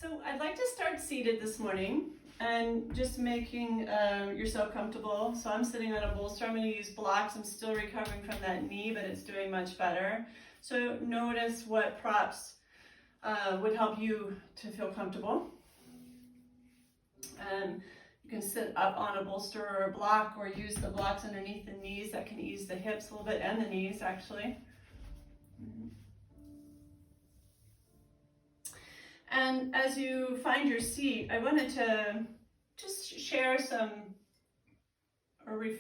So I'd like to start seated this morning and just making yourself comfortable. So I'm sitting on a bolster. I'm going to use blocks. I'm still recovering from that knee, but it's doing much better. So notice what props would help you to feel comfortable. You can sit up on a bolster or a block, or use the blocks underneath the knees. That can ease the hips a little bit, and the knees actually. And as you find your seat, I wanted to just share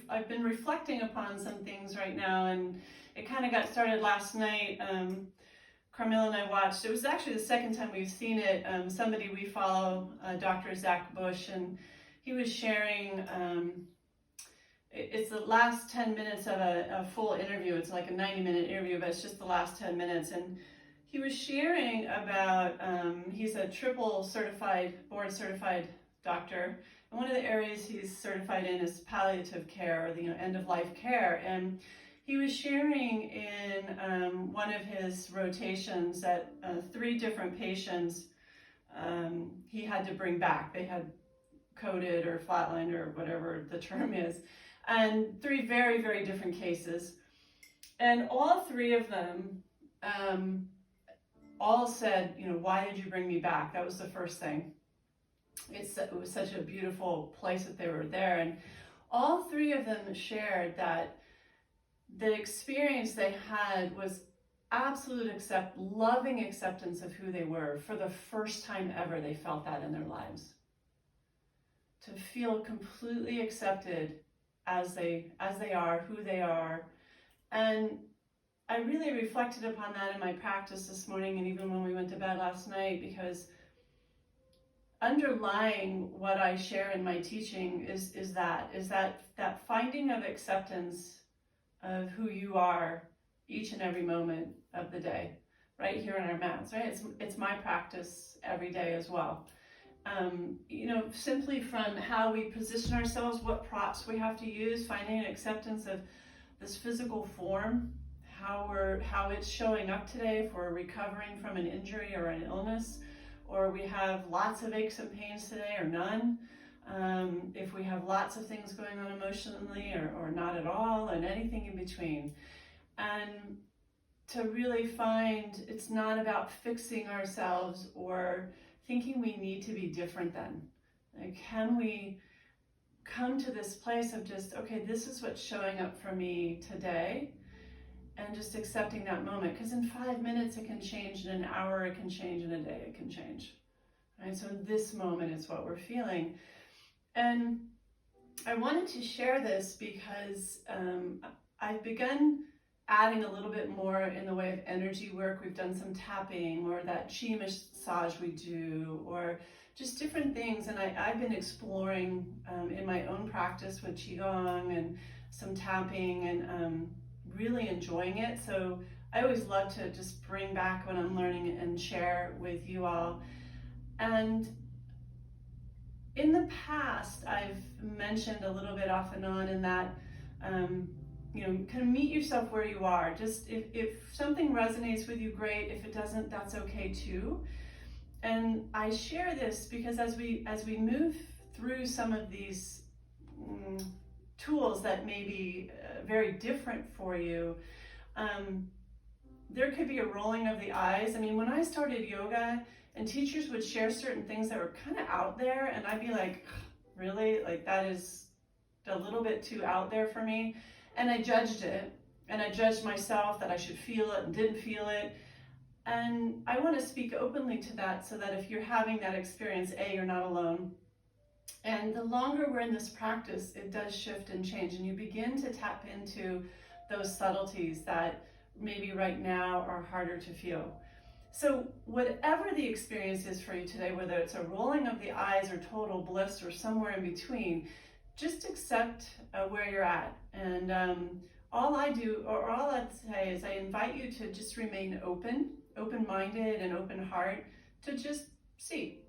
I've been reflecting upon some things right now, and it kind of got started last night. Carmilla and I watched, it was actually the second time we've seen it, somebody we follow, Dr. Zach Bush, and he was sharing, it's the last 10 minutes of a full interview. It's like a 90-minute interview, but it's just the last 10 minutes. And he was sharing about, he's a board certified doctor. And one of the areas he's certified in is palliative care, or the end of life care. And he was sharing in one of his rotations that 3 different patients he had to bring back. They had coded or flatlined or whatever the term is. And 3 very, very different cases. And all 3 of them all said, why did you bring me back? That was the first thing. It was such a beautiful place that they were there. And all 3 of them shared that the experience they had was absolute loving acceptance of who they were. For the first time ever, they felt that in their lives. To feel completely accepted as they are, who they are. And I really reflected upon that in my practice this morning, and even when we went to bed last night, because underlying what I share in my teaching is that finding of acceptance of who you are each and every moment of the day, right here on our mats, right? It's my practice every day as well. Simply from how we position ourselves, what props we have to use, finding an acceptance of this physical form, how it's showing up today, if we're recovering from an injury or an illness, or we have lots of aches and pains today or none, if we have lots of things going on emotionally or not at all, and anything in between. And to really find it's not about fixing ourselves or thinking we need to be different than. Like, can we come to this place of just, okay, this is what's showing up for me today, and just accepting that moment, because in 5 minutes it can change, in an hour it can change, in a day it can change, right? So in this moment it's what we're feeling. And I wanted to share this because I've begun adding a little bit more in the way of energy work. We've done some tapping, or that chi massage we do, or just different things. And I've been exploring in my own practice with qigong and some tapping, and really enjoying it. So I always love to just bring back what I'm learning and share with you all. And in the past, I've mentioned a little bit off and on in that, kind of meet yourself where you are. Just if something resonates with you, great. If it doesn't, that's okay too. And I share this because as we move through some of these tools that may be very different for you, there could be a rolling of the eyes. I mean, when I started yoga and teachers would share certain things that were kind of out there, and I'd be like, really? Like, that is a little bit too out there for me. And I judged it, and I judged myself that I should feel it and didn't feel it. And I want to speak openly to that, so that if you're having that experience, you're not alone. And the longer we're in this practice, it does shift and change, and you begin to tap into those subtleties that maybe right now are harder to feel. So whatever the experience is for you today, whether it's a rolling of the eyes or total bliss or somewhere in between, just accept where you're at. And all I'd say is I invite you to just remain open-minded and open heart, to just see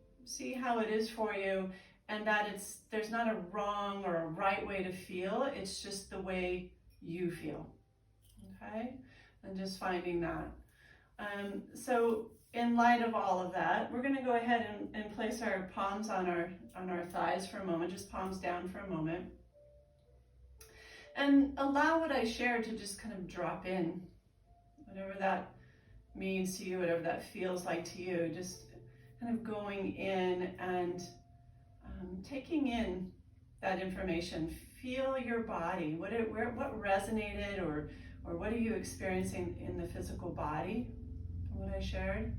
how it is for you, and that there's not a wrong or a right way to feel. It's just the way you feel, okay? And just finding that. So in light of all of that, we're going to go ahead and place our palms on our thighs for a moment, just palms down for a moment. And allow what I shared to just kind of drop in, whatever that means to you, whatever that feels like to you, just kind of going in and taking in that information. Feel your body, what resonated, or what are you experiencing in the physical body from what I shared.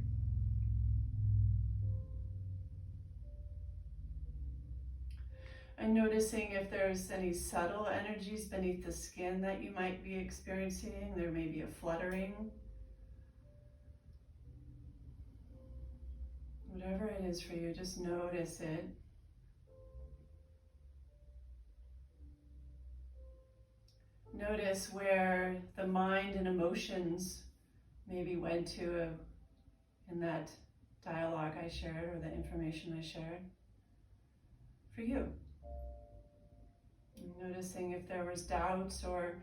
And noticing if there's any subtle energies beneath the skin that you might be experiencing. There may be a fluttering. Whatever it is for you, just notice it. Notice where the mind and emotions maybe went to in that dialogue I shared, or the information I shared for you. Noticing if there was doubts or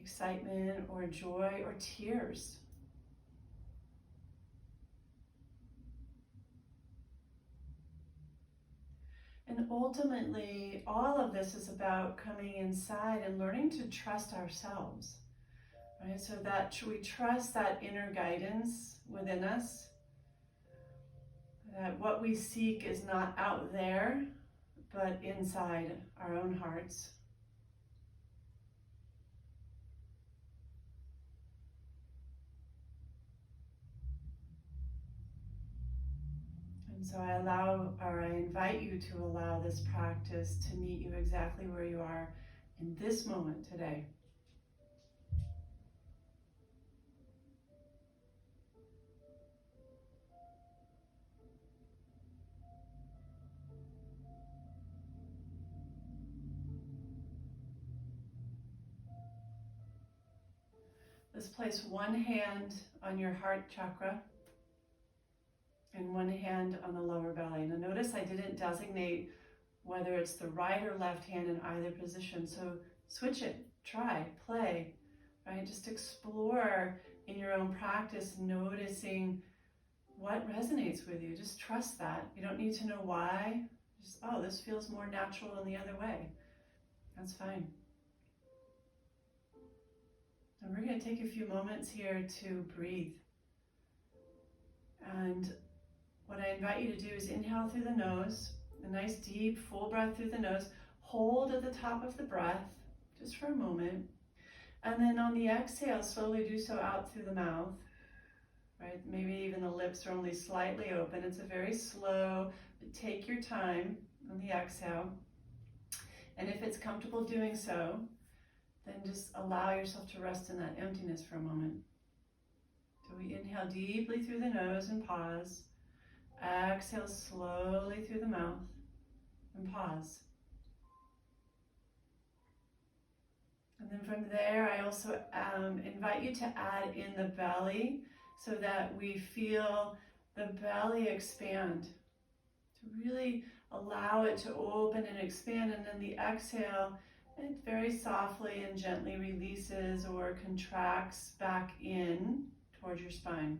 excitement or joy or tears. And ultimately, all of this is about coming inside and learning to trust ourselves, right? So that we trust that inner guidance within us, that what we seek is not out there, but inside our own hearts. And so I invite you to allow this practice to meet you exactly where you are in this moment today. Let's place one hand on your heart chakra and one hand on the lower belly. Now notice I didn't designate whether it's the right or left hand in either position. So switch it, try, play, right? Just explore in your own practice, noticing what resonates with you. Just trust that. You don't need to know why. Just, oh, this feels more natural in the other way. That's fine. And we're going to take a few moments here to breathe. And what I invite you to do is inhale through the nose, a nice deep full breath through the nose. Hold at the top of the breath just for a moment. And then on the exhale, slowly do so out through the mouth, right? Maybe even the lips are only slightly open. It's a very slow, but take your time on the exhale. And if it's comfortable doing so, then just allow yourself to rest in that emptiness for a moment. So we inhale deeply through the nose and pause. Exhale slowly through the mouth and pause. And then from there, I also invite you to add in the belly so that we feel the belly expand. To really allow it to open and expand, and then the exhale, it very softly and gently releases or contracts back in towards your spine.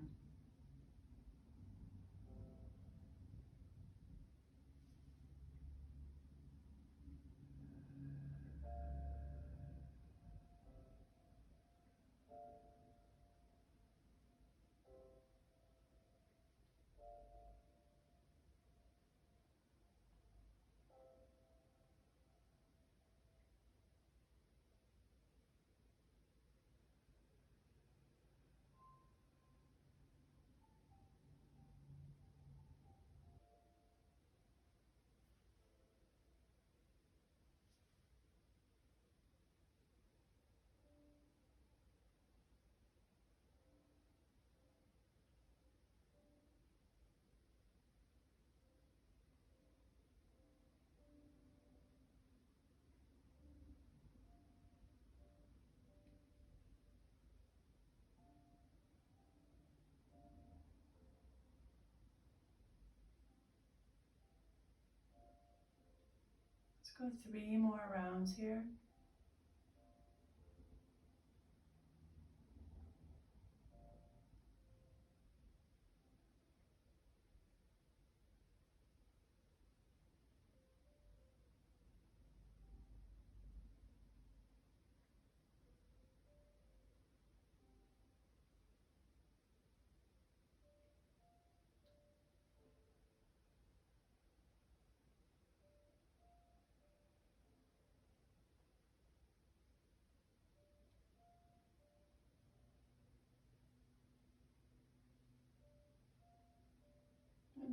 Let's go 3 more rounds here.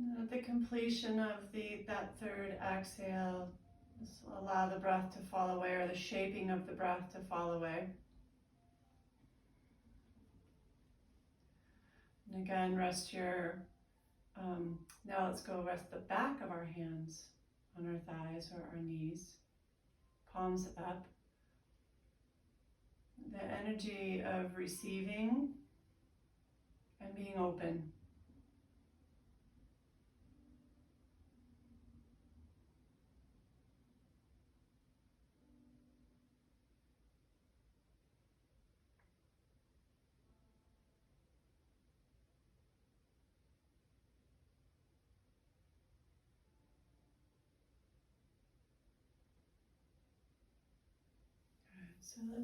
And at the completion of that third exhale, just allow the breath to fall away, or the shaping of the breath to fall away. And again, rest your, now let's go rest the back of our hands on our thighs or our knees, palms up. The energy of receiving and being open.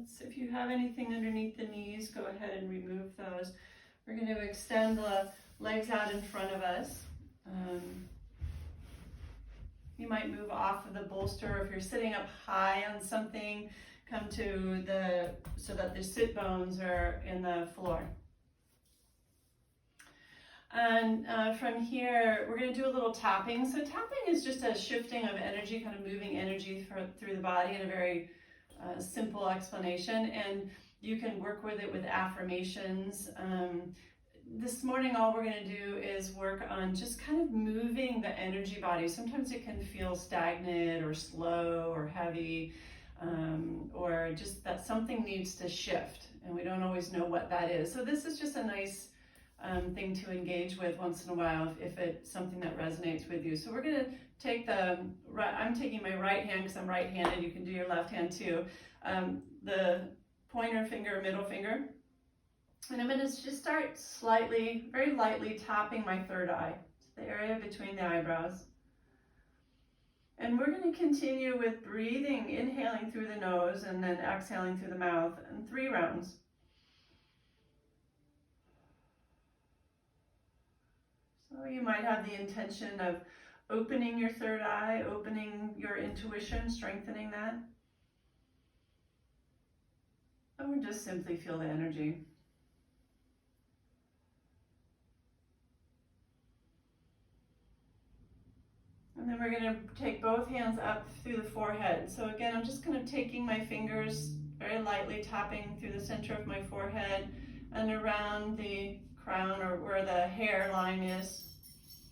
So if you have anything underneath the knees, go ahead and remove those. We're going to extend the legs out in front of us. You might move off of the bolster. If you're sitting up high on something, come to so that the sit bones are in the floor. And from here, we're going to do a little tapping. So tapping is just a shifting of energy, kind of moving energy through the body in a very simple explanation. And you can work with it with affirmations. This morning, all we're going to do is work on just kind of moving the energy body. Sometimes it can feel stagnant or slow or heavy, or just that something needs to shift, and we don't always know what that is. So this is just a nice thing to engage with once in a while if it's something that resonates with you. So we're going to take I'm taking my right hand because I'm right-handed. You can do your left hand too. The pointer finger, middle finger. And I'm going to just start very lightly tapping my third eye, the area between the eyebrows. And we're going to continue with breathing, inhaling through the nose and then exhaling through the mouth, in 3 rounds. So you might have the intention of opening your third eye, opening your intuition, strengthening that. Or just simply feel the energy. And then we're going to take both hands up through the forehead. So again, I'm just kind of taking my fingers very lightly, tapping through the center of my forehead and around the crown, or where the hairline is.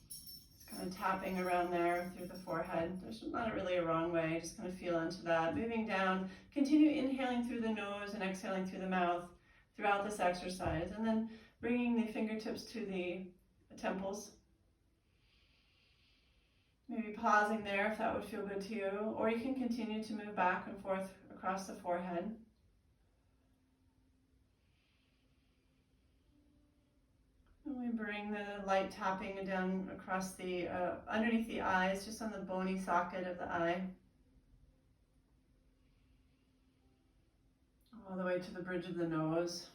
Just kind of tapping around there through the forehead. There's not really a wrong way, just kind of feel into that. Moving down, continue inhaling through the nose and exhaling through the mouth throughout this exercise. And then bringing the fingertips to the temples. Maybe pausing there if that would feel good to you, or you can continue to move back and forth across the forehead. And we bring the light tapping down across the, underneath the eyes, just on the bony socket of the eye. All the way to the bridge of the nose.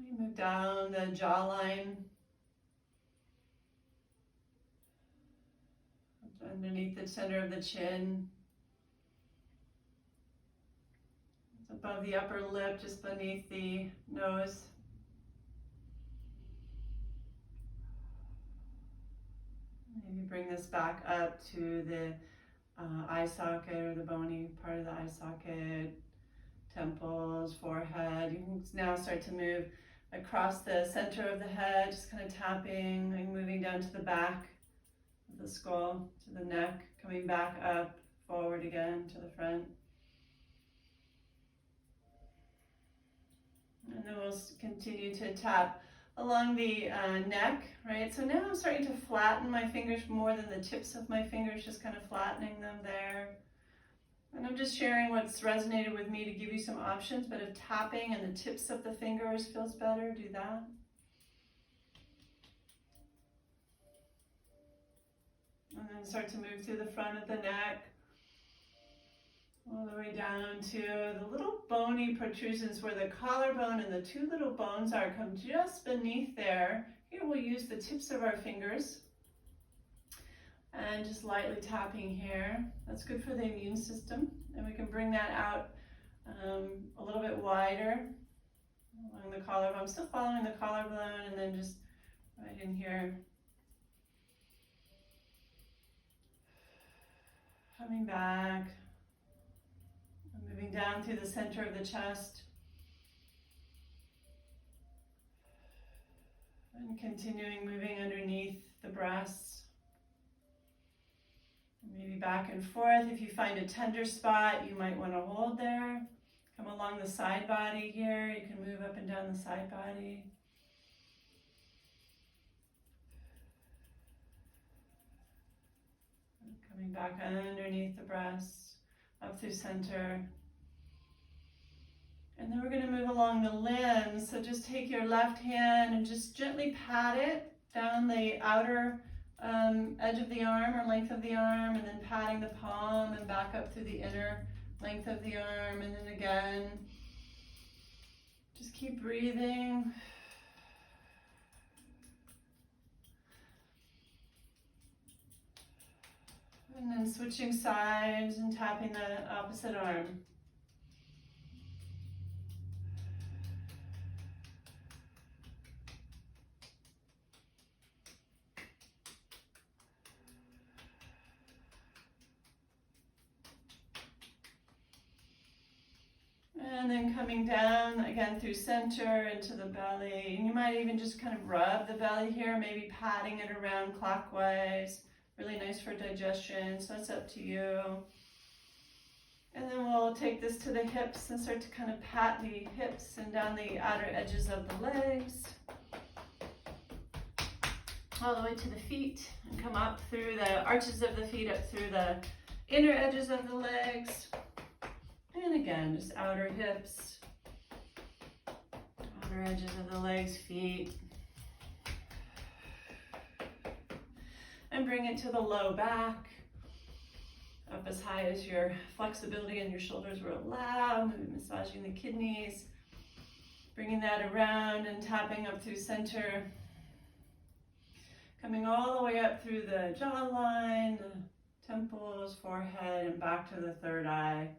We move down the jawline, underneath the center of the chin, above the upper lip, just beneath the nose. Maybe bring this back up to the eye socket, or the bony part of the eye socket, temples, forehead. You can now start to move across the center of the head, just kind of tapping and moving down to the back of the skull, to the neck, coming back up, forward again to the front. And then we'll continue to tap along the neck, right? So now I'm starting to flatten my fingers more than the tips of my fingers, just kind of flattening them there. And I'm just sharing what's resonated with me to give you some options, but if tapping and the tips of the fingers feels better, do that. And then start to move through the front of the neck, all the way down to the little bony protrusions where the collarbone and the 2 little bones are, come just beneath there. Here we'll use the tips of our fingers and just lightly tapping here. That's good for the immune system. And we can bring that out a little bit wider. along the collarbone. I'm still following the collarbone, and then just right in here. Coming back, moving down through the center of the chest. And continuing moving underneath the breasts. Maybe back and forth. If you find a tender spot, you might want to hold there. Come along the side body here. You can move up and down the side body. Coming back underneath the breasts, up through center. And then we're going to move along the limbs. So just take your left hand and just gently pat it down the outer edge of the arm or length of the arm, and then patting the palm and back up through the inner length of the arm, and then again. Just keep breathing. And then switching sides and tapping the opposite arm. And then coming down again through center into the belly. And you might even just kind of rub the belly here, maybe patting it around clockwise. Really nice for digestion, so that's up to you. And then we'll take this to the hips and start to kind of pat the hips and down the outer edges of the legs. All the way to the feet, and come up through the arches of the feet, up through the inner edges of the legs. And again, just outer hips, outer edges of the legs, feet. And bring it to the low back, up as high as your flexibility and your shoulders will allow. Maybe massaging the kidneys, bringing that around and tapping up through center. Coming all the way up through the jawline, the temples, forehead, and back to the third eye.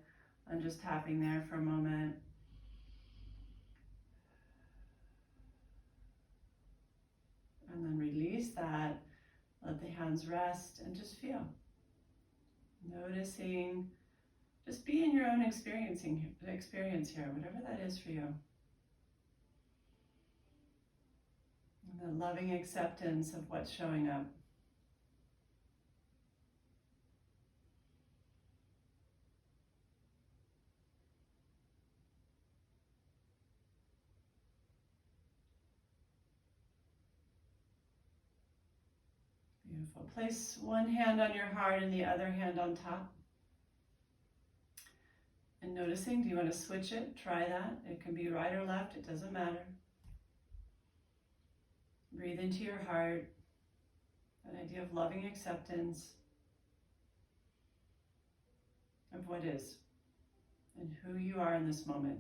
And just tapping there for a moment. And then release that. Let the hands rest and just feel. Noticing, just be in your own experience here, whatever that is for you. And the loving acceptance of what's showing up. Beautiful. Place one hand on your heart and the other hand on top. And noticing, do you want to switch it? Try that. It can be right or left, it doesn't matter. Breathe into your heart, an idea of loving acceptance of what is and who you are in this moment.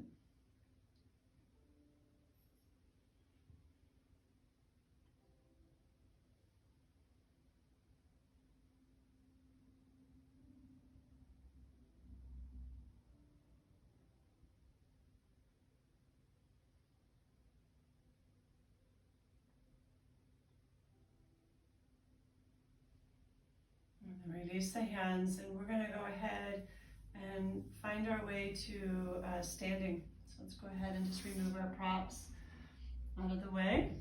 Release the hands, and we're going to go ahead and find our way to standing. So let's go ahead and just remove our props out of the way.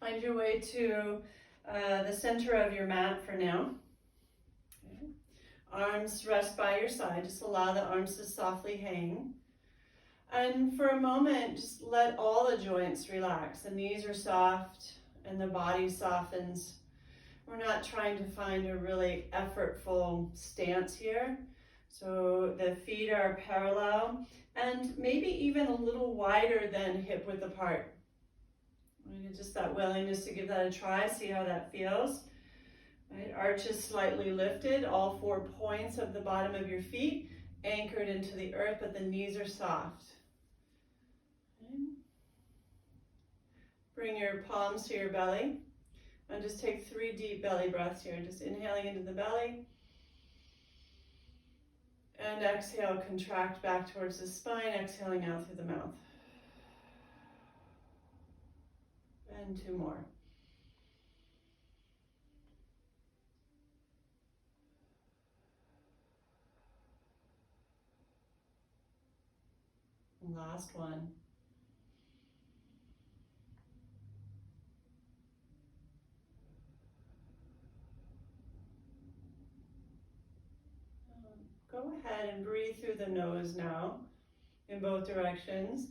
Find your way to the center of your mat for now. Arms rest by your side. Just allow the arms to softly hang. And for a moment, just let all the joints relax. The knees are soft and the body softens. We're not trying to find a really effortful stance here. So the feet are parallel and maybe even a little wider than hip width apart. Just that willingness to give that a try, see how that feels. Right, arches slightly lifted, all 4 points of the bottom of your feet anchored into the earth, but the knees are soft. Okay. bring your palms to your belly. And just take 3 deep belly breaths here. Just inhaling into the belly. And exhale, contract back towards the spine, exhaling out through the mouth. And 2 more. And last one. Go ahead and breathe through the nose now in both directions.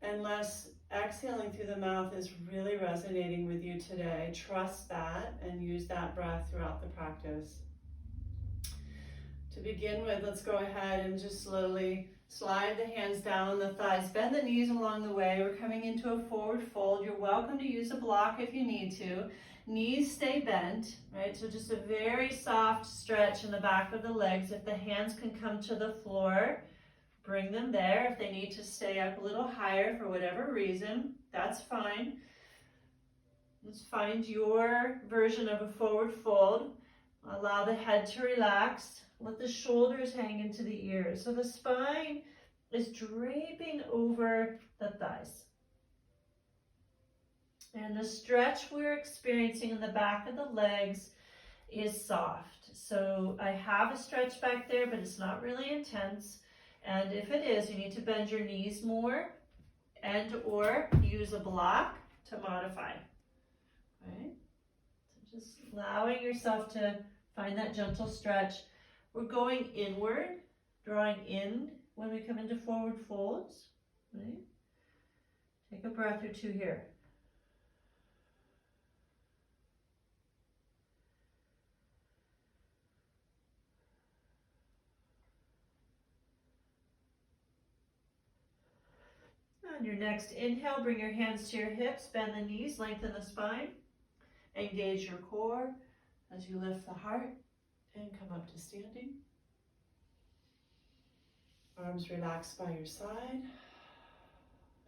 Unless exhaling through the mouth is really resonating with you today, trust that and use that breath throughout the practice. To begin with, let's go ahead and just slowly slide the hands down the thighs, bend the knees along the way. We're coming into a forward fold. You're welcome to use a block if you need to. Knees stay bent, right? So just a very soft stretch in the back of the legs. If the hands can come to the floor, bring them there. If they need to stay up a little higher for whatever reason, that's fine. Let's find your version of a forward fold. Allow the head to relax. Let the shoulders hang into the ears. So the spine is draping over the thighs. And the stretch we're experiencing in the back of the legs is soft. So I have a stretch back there, but it's not really intense. And if it is, you need to bend your knees more and or use a block to modify. Right? So just allowing yourself to find that gentle stretch. We're going inward, drawing in when we come into forward folds. Right? Take a breath or 2 here. On your next inhale, bring your hands to your hips, bend the knees, lengthen the spine, engage your core as you lift the heart and come up to standing. Arms relaxed by your side.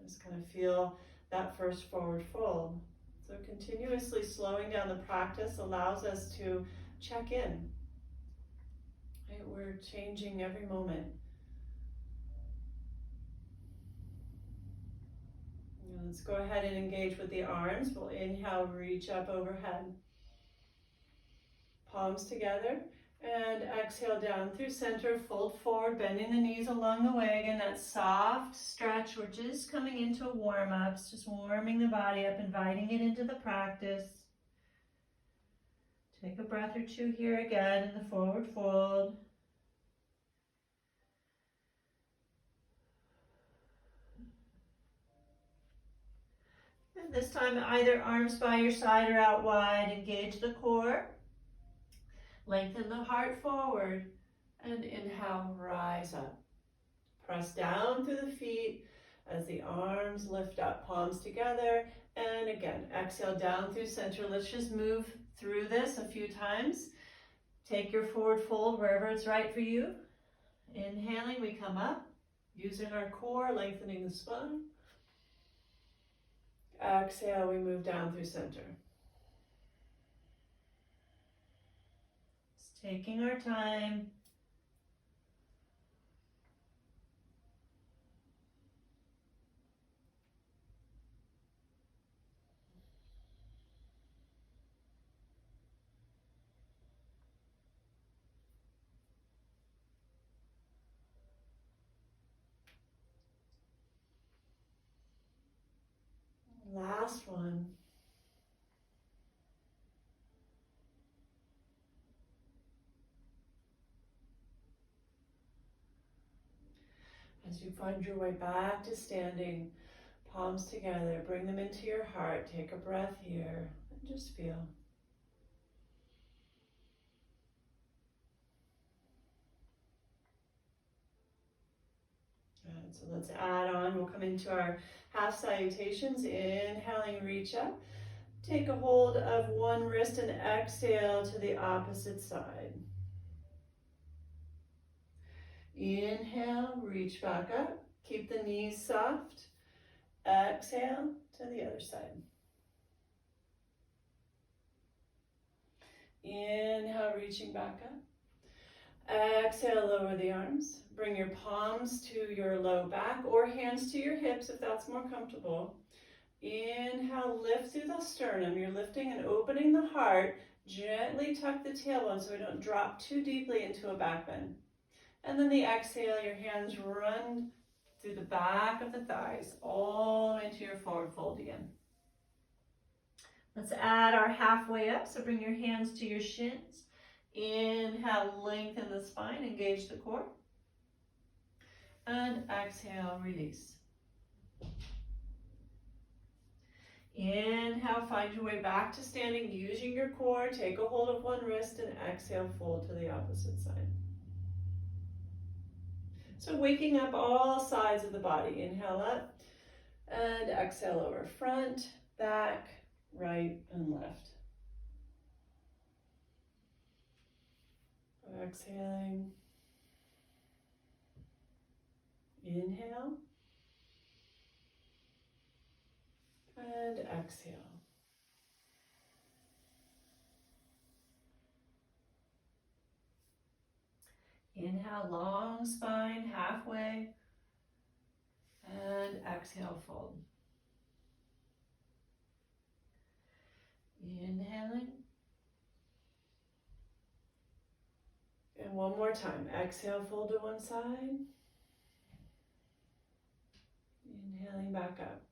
Just kind of feel that first forward fold. So continuously slowing down the practice allows us to check in. Right? We're changing every moment. Let's go ahead and engage with the arms. We'll inhale, reach up overhead. Palms together. And exhale down through center, fold forward, bending the knees along the way. Again, that soft stretch. We're just coming into a warm-up, just warming the body up, inviting it into the practice. Take a breath or 2 here again in the forward fold. And this time, either arms by your side or out wide. Engage the core. Lengthen the heart forward. And inhale, rise up. Press down through the feet as the arms lift up, palms together. And again, exhale down through center. Let's just move through this a few times. Take your forward fold wherever it's right for you. Inhaling, we come up, using our core, lengthening the spine. Exhale, we move down through center. Just taking our time. Last one. As you find your way back to standing, palms together, bring them into your heart. Take a breath here and just feel. Good. So let's add on. We'll come into our half salutations. Inhaling, reach up. Take a hold of one wrist and exhale to the opposite side. Inhale, reach back up. Keep the knees soft. Exhale to the other side. Inhale, reaching back up. Exhale, lower the arms. Bring your palms to your low back or hands to your hips if that's more comfortable. Inhale, lift through the sternum. You're lifting and opening the heart. Gently tuck the tailbone so we don't drop too deeply into a back bend. And then the exhale, your hands run through the back of the thighs, all into your forward fold again. Let's add our halfway up. So bring your hands to your shins. Inhale, lengthen the spine, engage the core. And exhale, release. Inhale, find your way back to standing, using your core. Take a hold of one wrist and exhale, fold to the opposite side. So waking up all sides of the body. Inhale up and exhale over. Front, back, right, and left. Exhaling. Inhale. And exhale. Inhale, long spine, halfway. And exhale, fold. Inhaling. And one more time. Exhale, fold to one side. Inhaling back up.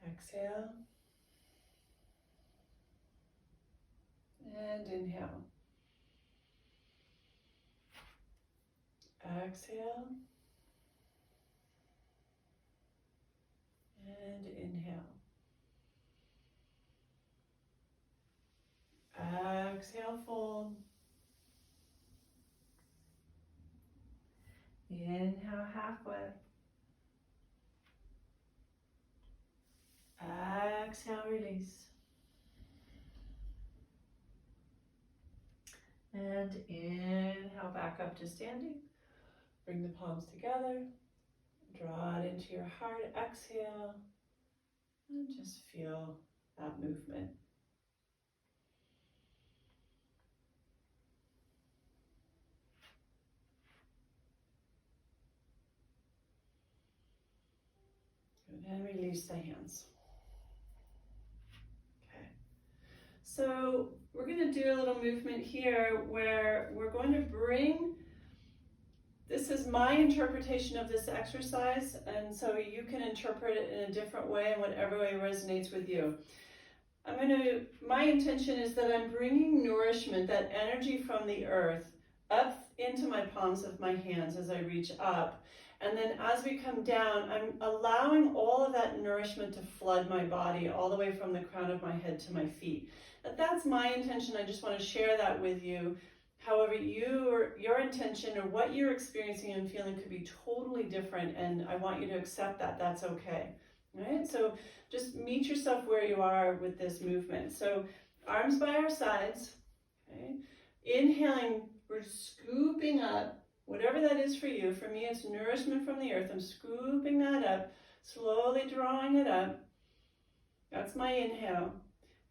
Exhale. And inhale. Exhale. And inhale. Exhale, fold. Inhale, halfway. Exhale, release. And inhale, back up to standing. Bring the palms together. Draw it into your heart. Exhale. And just feel that movement. Good. And release the hands. Okay. So we're going to do a little movement here where we're going to bring, this is my interpretation of this exercise, and so you can interpret it in a different way and whatever way resonates with you. My intention is that I'm bringing nourishment, that energy from the earth, up into my palms of my hands as I reach up. And then as we come down, I'm allowing all of that nourishment to flood my body all the way from the crown of my head to my feet. That's my intention. I just want to share that with you. However, your intention or what you're experiencing and feeling could be totally different, and I want you to accept that. That's okay. All right? So just meet yourself where you are with this movement. So arms by our sides. Okay? Inhaling, we're scooping up whatever that is for you. For me, it's nourishment from the earth. I'm scooping that up, slowly drawing it up. That's my inhale.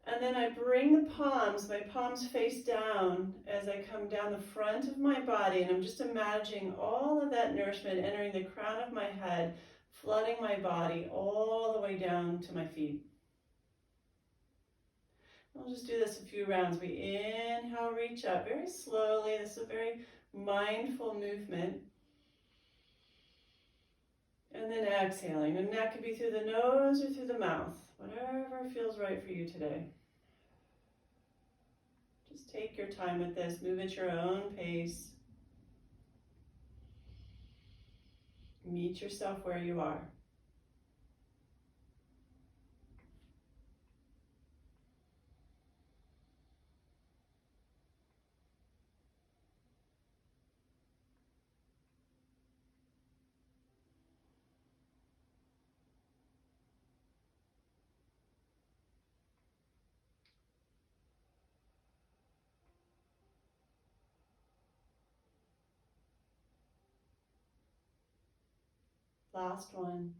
And then I bring the palms, my palms face down as I come down the front of my body, and I'm just imagining all of that nourishment entering the crown of my head, flooding my body all the way down to my feet. We'll just do this a few rounds. We inhale, reach up very slowly. This is a very mindful movement. And then exhaling, and that could be through the nose or through the mouth, whatever feels right for you today. Just take your time with this, move at your own pace. Meet yourself where you are. Last one.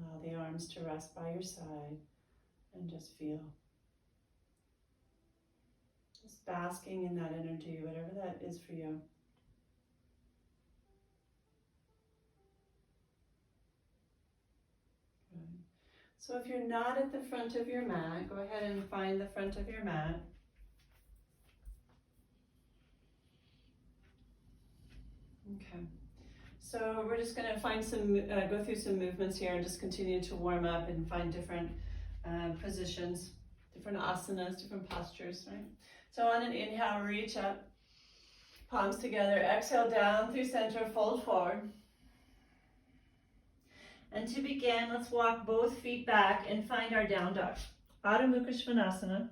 Allow the arms to rest by your side and just feel. Just basking in that energy, whatever that is for you. Good. So if you're not at the front of your mat, go ahead and find the front of your mat. Okay. So we're just going to find some, go through some movements here and just continue to warm up and find different positions, different asanas, different postures, right? So on an inhale, reach up, palms together, exhale down through center, fold forward. And to begin, let's walk both feet back and find our down dog. Adho Mukha Svanasana.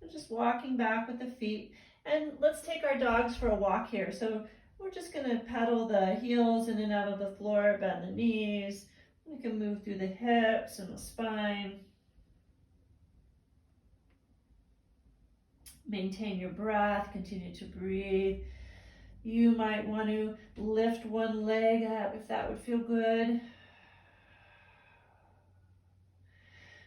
We're just walking back with the feet. And let's take our dogs for a walk here. So we're just going to pedal the heels in and out of the floor, bend the knees. We can move through the hips and the spine. Maintain your breath, continue to breathe. You might want to lift one leg up if that would feel good.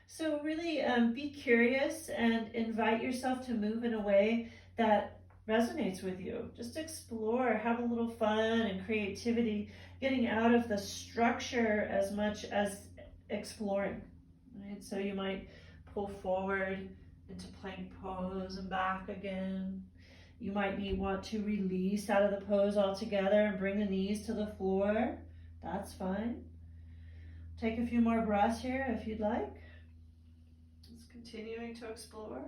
So really be curious and invite yourself to move in a way that resonates with you. Just explore, have a little fun and creativity, getting out of the structure as much as exploring, right? So you might pull forward into plank pose and back again. You might want to release out of the pose altogether and bring the knees to the floor. That's fine. Take a few more breaths here if you'd like. Just continuing to explore.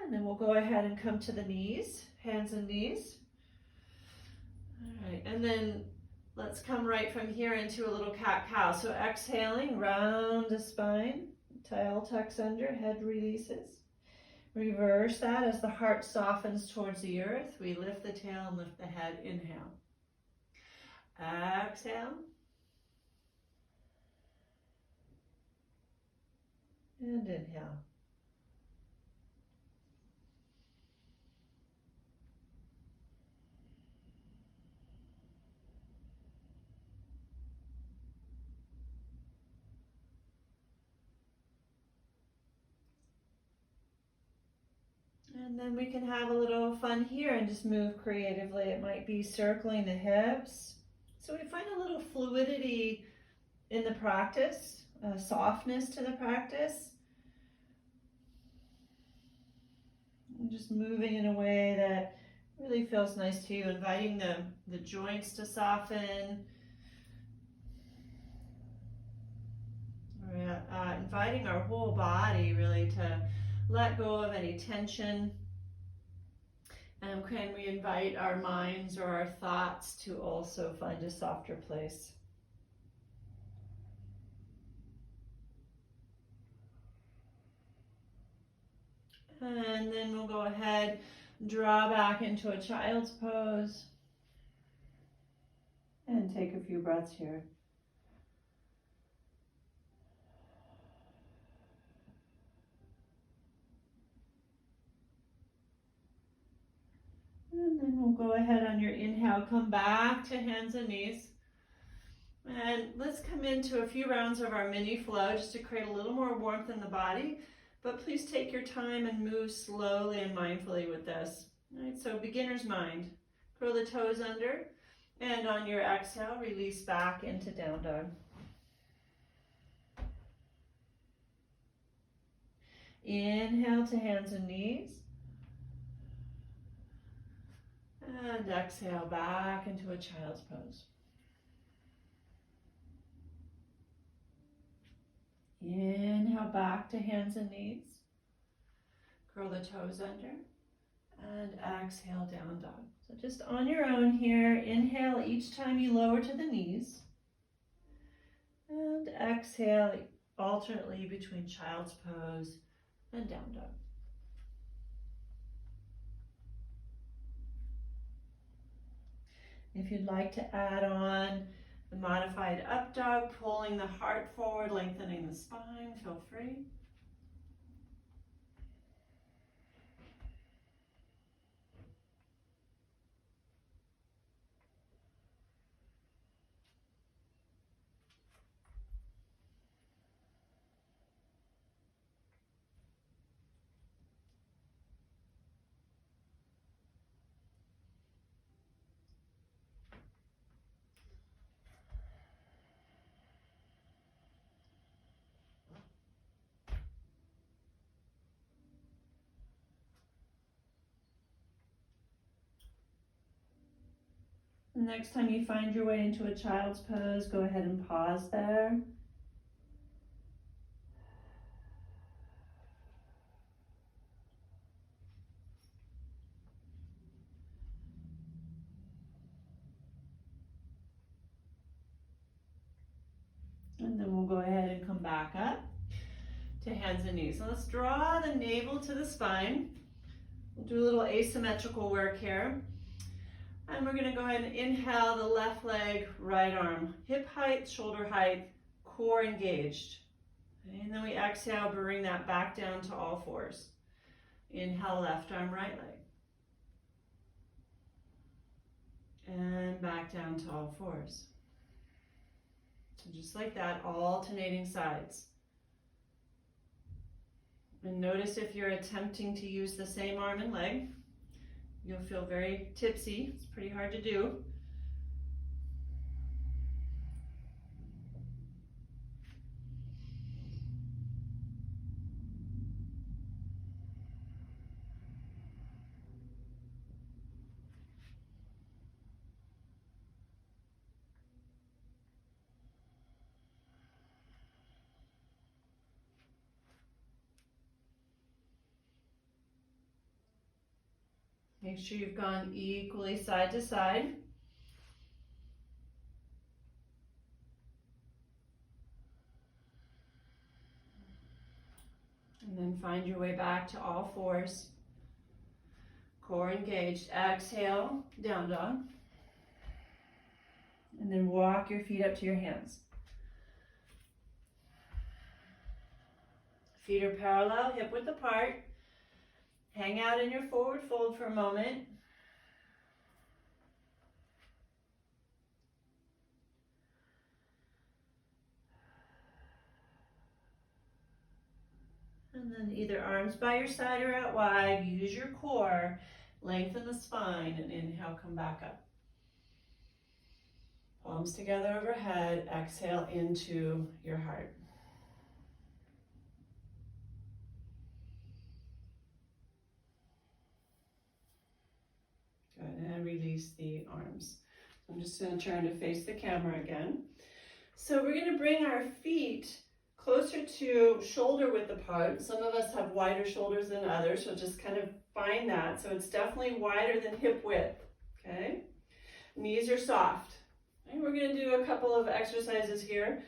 And then we'll go ahead and come to the knees, hands and knees. All right, and then let's come right from here into a little cat-cow. So exhaling, round the spine, tail tucks under, head releases. Reverse that as the heart softens towards the earth. We lift the tail and lift the head, inhale. Exhale. And inhale. And then we can have a little fun here and just move creatively. It might be circling the hips. So we find a little fluidity in the practice, softness to the practice. And just moving in a way that really feels nice to you, inviting the joints to soften. We're inviting our whole body really to let go of any tension. And can we invite our minds or our thoughts to also find a softer place? And then we'll go ahead, draw back into a child's pose. And take a few breaths here. And then we'll go ahead on your inhale, come back to hands and knees. And let's come into a few rounds of our mini flow just to create a little more warmth in the body. But please take your time and move slowly and mindfully with this. All right, so beginner's mind. Curl the toes under. And on your exhale, release back into down dog. Inhale to hands and knees. And exhale back into a child's pose. Inhale back to hands and knees. Curl the toes under. And exhale, down dog. So just on your own here, inhale each time you lower to the knees. And exhale alternately between child's pose and down dog. If you'd like to add on the modified up dog, pulling the heart forward, lengthening the spine, feel free. The next time you find your way into a child's pose, go ahead and pause there. And then we'll go ahead and come back up to hands and knees. So let's draw the navel to the spine. We'll do a little asymmetrical work here. And we're gonna go ahead and inhale the left leg, right arm, hip height, shoulder height, core engaged. Okay, and then we exhale, bring that back down to all fours. Inhale, left arm, right leg. And back down to all fours. So just like that, alternating sides. And notice if you're attempting to use the same arm and leg, you'll feel very tipsy. It's pretty hard to do. Make sure you've gone equally side to side. And then find your way back to all fours. Core engaged. Exhale, down dog. And then walk your feet up to your hands. Feet are parallel, hip width apart. Hang out in your forward fold for a moment. And then either arms by your side or out wide. Use your core. Lengthen the spine and inhale, come back up. Palms together overhead. Exhale into your heart. Good, and release the arms. I'm just going to turn to face the camera again. So we're going to bring our feet closer to shoulder width apart. Some of us have wider shoulders than others, so just kind of find that. So it's definitely wider than hip width, okay? Knees are soft. Okay, we're going to do a couple of exercises here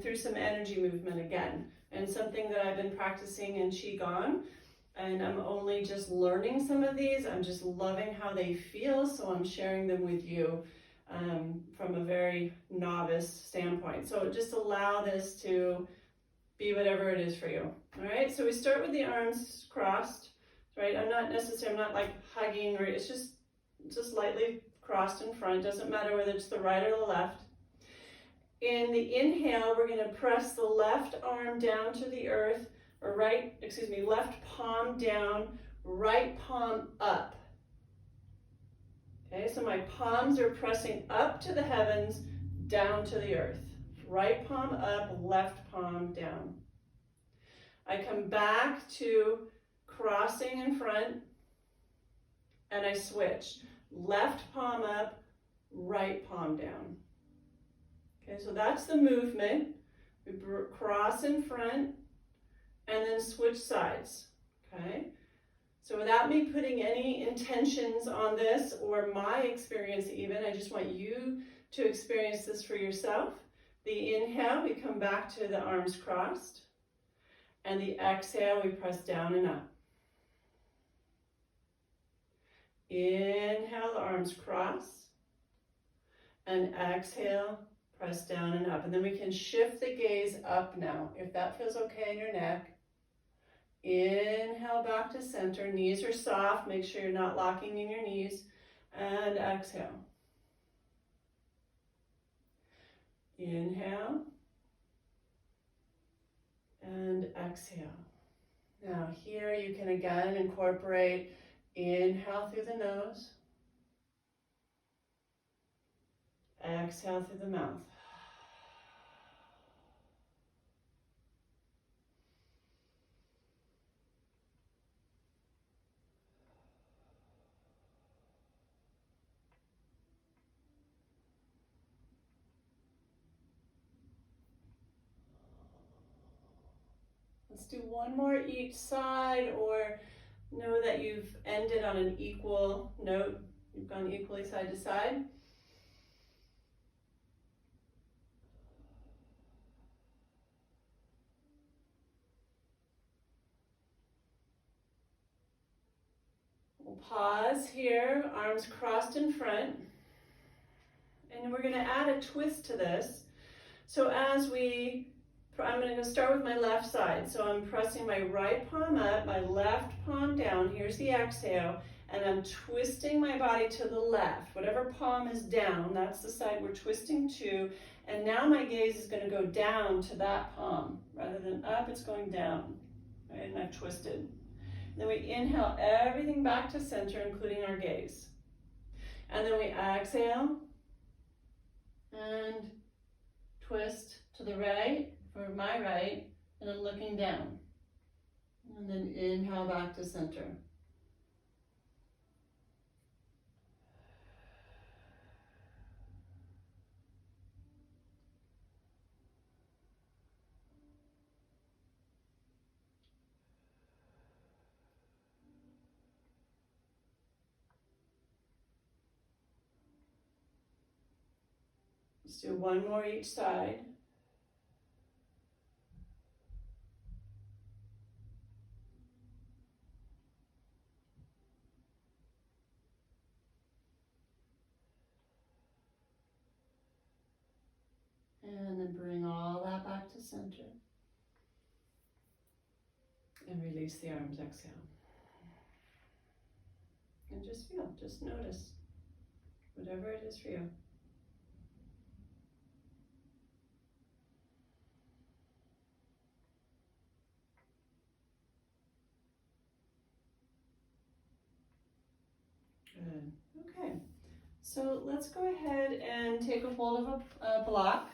through some energy movement again. And something that I've been practicing in Qigong, and I'm only just learning some of these. I'm just loving how they feel, so I'm sharing them with you from a very novice standpoint. So just allow this to be whatever it is for you. All right, so we start with the arms crossed, right? I'm not like hugging, or it's just lightly crossed in front. Doesn't matter whether it's the right or the left. In the inhale, we're gonna press the left arm down to the earth, or left palm down, right palm up. Okay, so my palms are pressing up to the heavens, down to the earth. Right palm up, left palm down. I come back to crossing in front, and I switch. Left palm up, right palm down. Okay, so that's the movement. We cross in front, and then switch sides, okay? So without me putting any intentions on this, or my experience even, I just want you to experience this for yourself. The inhale, we come back to the arms crossed, and the exhale, we press down and up. Inhale, the arms cross, and exhale, press down and up. And then we can shift the gaze up now, if that feels okay in your neck. Inhale back to center, knees are soft, make sure you're not locking in your knees, and exhale. Inhale, and exhale. Now here you can again incorporate inhale through the nose, exhale through the mouth. Let's do one more each side, or know that you've ended on an equal note. You've gone equally side to side. We'll pause here, arms crossed in front. And we're going to add a twist to this. So I'm going to start with my left side. So I'm pressing my right palm up, my left palm down. Here's the exhale. And I'm twisting my body to the left. Whatever palm is down, that's the side we're twisting to. And now my gaze is going to go down to that palm. Rather than up, it's going down. Right? And I've twisted. And then we inhale everything back to center, including our gaze. And then we exhale and twist to the right, for my right, and I'm looking down. And then inhale back to center. Let's do one more each side. And then bring all that back to center. And release the arms, exhale. And just feel, just notice, whatever it is for you. Good. Okay. So let's go ahead and take a hold of a block.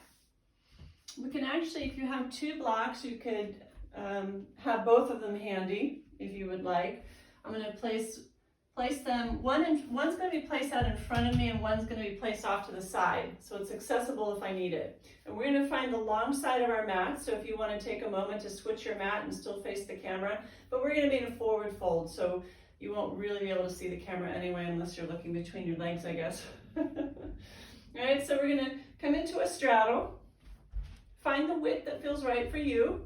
We can actually, if you have two blocks, you could have both of them handy if you would like. I'm going to place them, one's going to be placed out in front of me and one's going to be placed off to the side, so it's accessible if I need it. And we're going to find the long side of our mat, so if you want to take a moment to switch your mat and still face the camera, but we're going to be in a forward fold, so you won't really be able to see the camera anyway unless you're looking between your legs, I guess. All right, so we're going to come into a straddle. Find the width that feels right for you.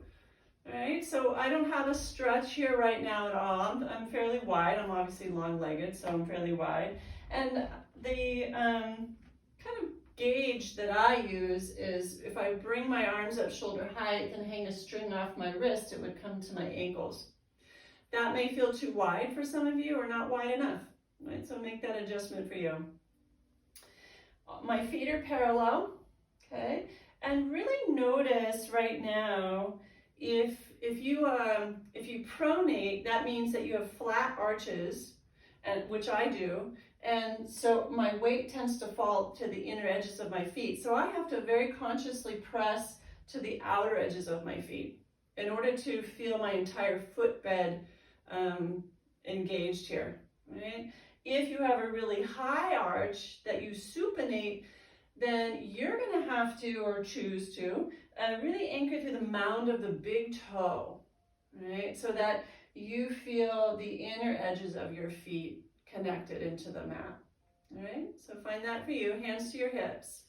All right, so I don't have a stretch here right now at all. I'm fairly wide. I'm obviously long-legged, so I'm fairly wide. And the kind of gauge that I use is if I bring my arms up shoulder height and hang a string off my wrist, it would come to my ankles. That may feel too wide for some of you or not wide enough, right? So make that adjustment for you. My feet are parallel, okay? And really notice right now, if you pronate, that means that you have flat arches, and which I do, and so my weight tends to fall to the inner edges of my feet. So I have to very consciously press to the outer edges of my feet in order to feel my entire footbed engaged here, right? If you have a really high arch that you supinate, then you're going to have to, or choose to, really anchor through the mound of the big toe, right? So that you feel the inner edges of your feet connected into the mat, all right? So find that for you, hands to your hips.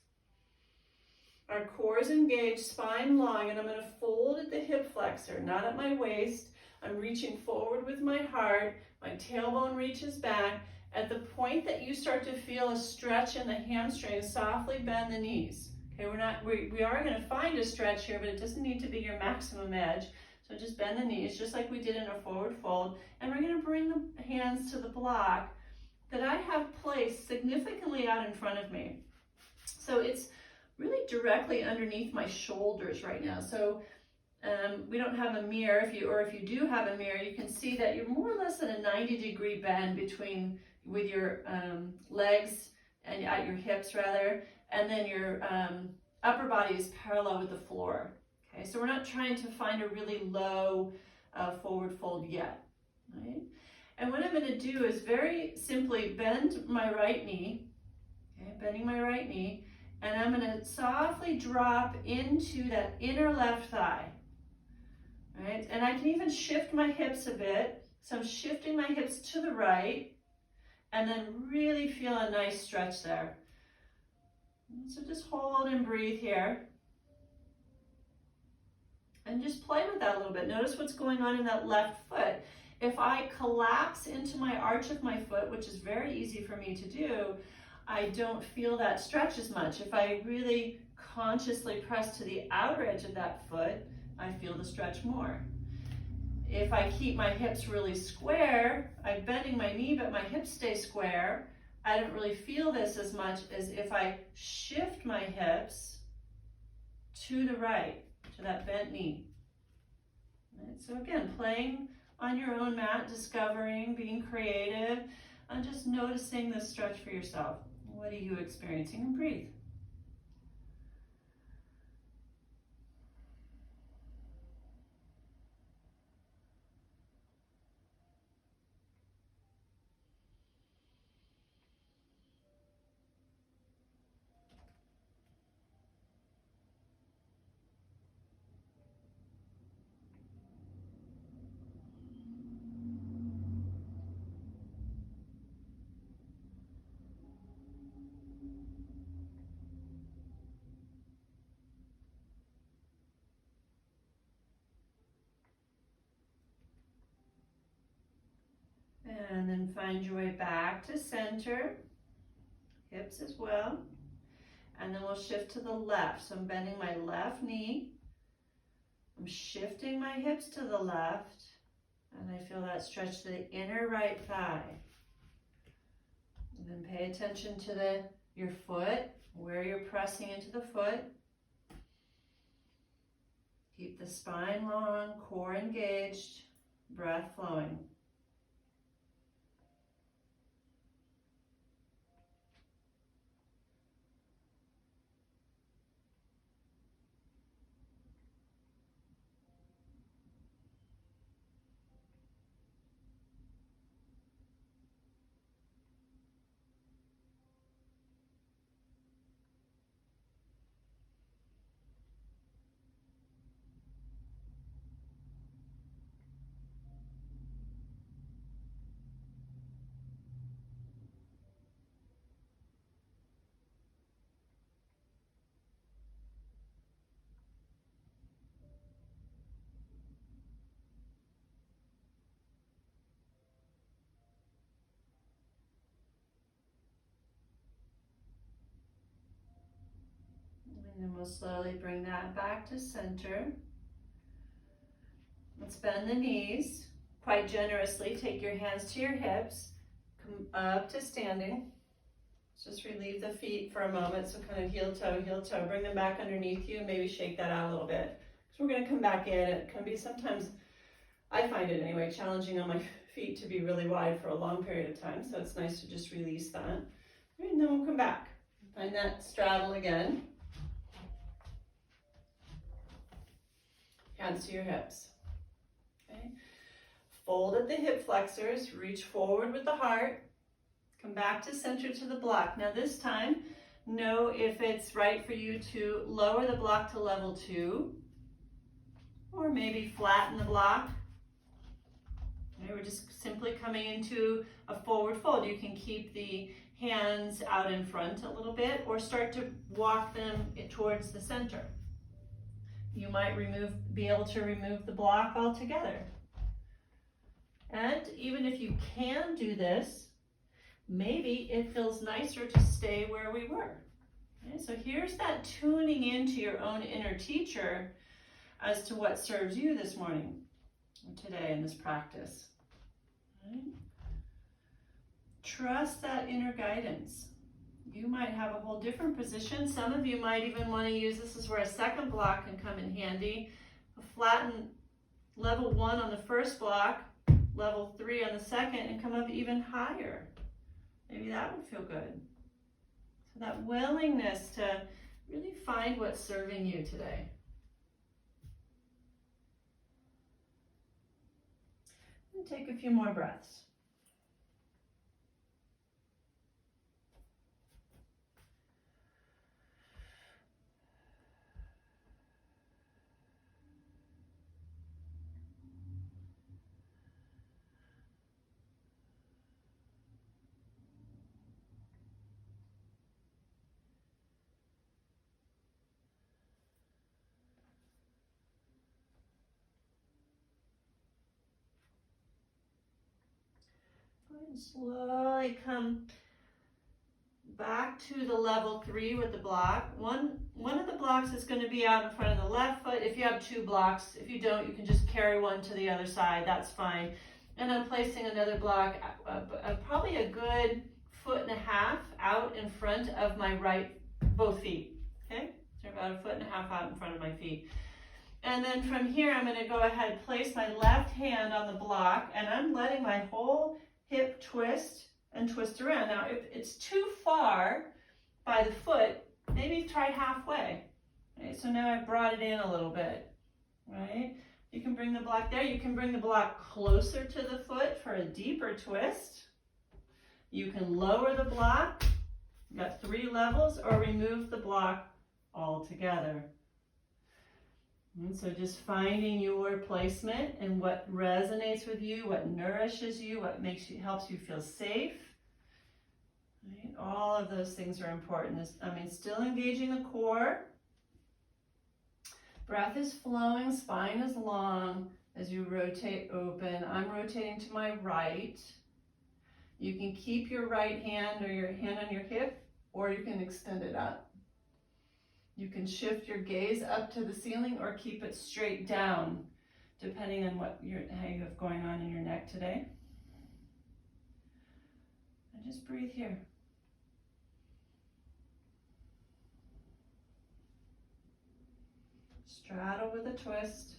Our core is engaged, spine long, and I'm going to fold at the hip flexor, not at my waist. I'm reaching forward with my heart, my tailbone reaches back. At the point that you start to feel a stretch in the hamstrings, softly bend the knees. Okay, we are going to find a stretch here, but it doesn't need to be your maximum edge. So just bend the knees, just like we did in a forward fold. And we're going to bring the hands to the block that I have placed significantly out in front of me. So it's really directly underneath my shoulders right now. So we don't have a mirror, if you do have a mirror, you can see that you're more or less in a 90-degree bend with your legs and at your hips rather, and then your upper body is parallel with the floor. Okay, so we're not trying to find a really low forward fold yet, right? And what I'm going to do is very simply bend my right knee, okay, bending my right knee, and I'm going to softly drop into that inner left thigh. right? And I can even shift my hips a bit. So I'm shifting my hips to the right and then really feel a nice stretch there. So just hold and breathe here. And just play with that a little bit. Notice what's going on in that left foot. If I collapse into my arch of my foot, which is very easy for me to do, I don't feel that stretch as much. If I really consciously press to the outer edge of that foot, I feel the stretch more. If I keep my hips really square, I'm bending my knee, but my hips stay square, I don't really feel this as much as if I shift my hips to the right, to that bent knee. Right, so again, playing on your own mat, discovering, being creative, and just noticing the stretch for yourself. What are you experiencing? And breathe. And then find your way back to center, hips as well. And then we'll shift to the left. So I'm bending my left knee. I'm shifting my hips to the left. And I feel that stretch to the inner right thigh. And then pay attention to your foot, where you're pressing into the foot. Keep the spine long, core engaged, breath flowing. And then we'll slowly bring that back to center. Let's bend the knees quite generously. Take your hands to your hips. Come up to standing. Just relieve the feet for a moment. So kind of heel toe. Bring them back underneath you and maybe shake that out a little bit. So we're going to come back in. It can be sometimes, I find it anyway, challenging on my feet to be really wide for a long period of time. So it's nice to just release that. And then we'll come back. Find that straddle again. Hands to your hips. Okay. Fold at the hip flexors, reach forward with the heart, come back to center to the block. Now this time, know if it's right for you to lower the block to level 2, or maybe flatten the block. Okay, we're just simply coming into a forward fold. You can keep the hands out in front a little bit, or start to walk them towards the center. You might be able to remove the block altogether. And even if you can do this, maybe it feels nicer to stay where we were. Okay, so here's that tuning into your own inner teacher as to what serves you this morning, or today in this practice. Right? Trust that inner guidance. You might have a whole different position. Some of you might even want to use this is where a second block can come in handy. Flatten level 1 on the first block, level 3 on the second, and come up even higher. Maybe that would feel good. So that willingness to really find what's serving you today. And take a few more breaths. And slowly come back to the level 3 with the block. One of the blocks is going to be out in front of the left foot. If you have 2 blocks, if you don't, you can just carry one to the other side. That's fine. And I'm placing another block, probably a good 1.5 feet out in front of my both feet. Okay, so about 1.5 feet out in front of my feet. And then from here, I'm going to go ahead and place my left hand on the block, and I'm letting my whole hip twist and twist around. Now, if it's too far by the foot, maybe try halfway. Right? So now I've brought it in a little bit, right? You can bring the block there. You can bring the block closer to the foot for a deeper twist. You can lower the block. You've got 3 levels, or remove the block altogether. And so just finding your placement and what resonates with you, what nourishes you, what helps you feel safe. Right? All of those things are important. Still engaging the core. Breath is flowing, spine is long as you rotate open. I'm rotating to my right. You can keep your right hand or your hand on your hip, or you can extend it up. You can shift your gaze up to the ceiling or keep it straight down, depending on how you have going on in your neck today. And just breathe here. Straddle with a twist.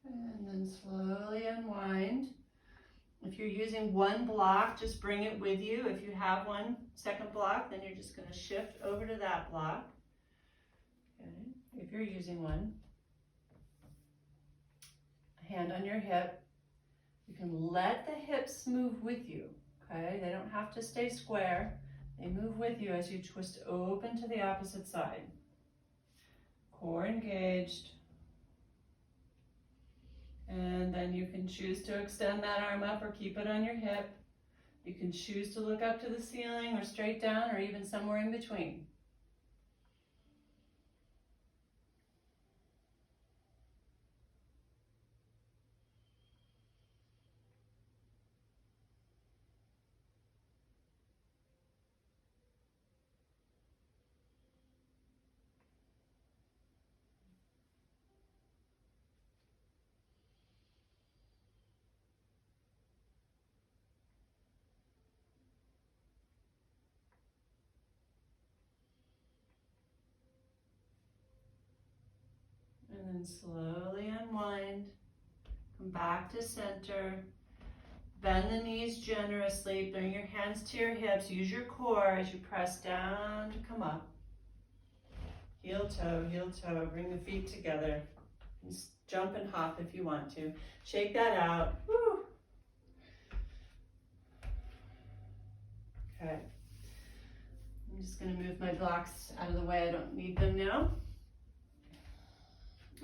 And then slowly unwind. If you're using one block, just bring it with you. If you have one second block, then you're just going to shift over to that block. Okay. If you're using one, hand on your hip. You can let the hips move with you. Okay, they don't have to stay square. They move with you as you twist open to the opposite side. Core engaged. And then you can choose to extend that arm up or keep it on your hip. You can choose to look up to the ceiling or straight down or even somewhere in between. And then slowly unwind, come back to center, bend the knees generously, bring your hands to your hips, use your core as you press down to come up. Heel toe, bring the feet together. Just jump and hop if you want to. Shake that out. Woo. Okay. I'm just going to move my blocks out of the way. I don't need them now.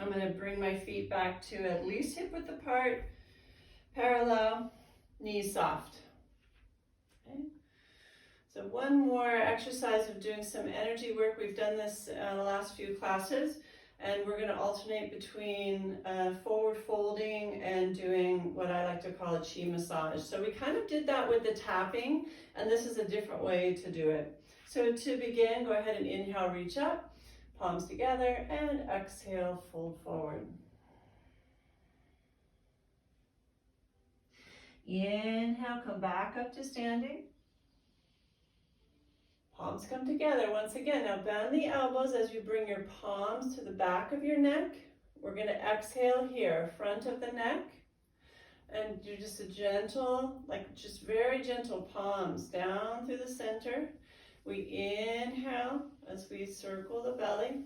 I'm going to bring my feet back to at least hip width apart, parallel, knees soft. Okay. So one more exercise of doing some energy work. We've done this the last few classes, and we're going to alternate between forward folding and doing what I like to call a chi massage. So we kind of did that with the tapping, and this is a different way to do it. So to begin, go ahead and inhale, reach up. Palms together, and exhale, fold forward. Inhale, come back up to standing. Palms come together once again. Now bend the elbows as you bring your palms to the back of your neck. We're going to exhale here, front of the neck. And do just a gentle, just very gentle palms down through the center. We inhale as we circle the belly.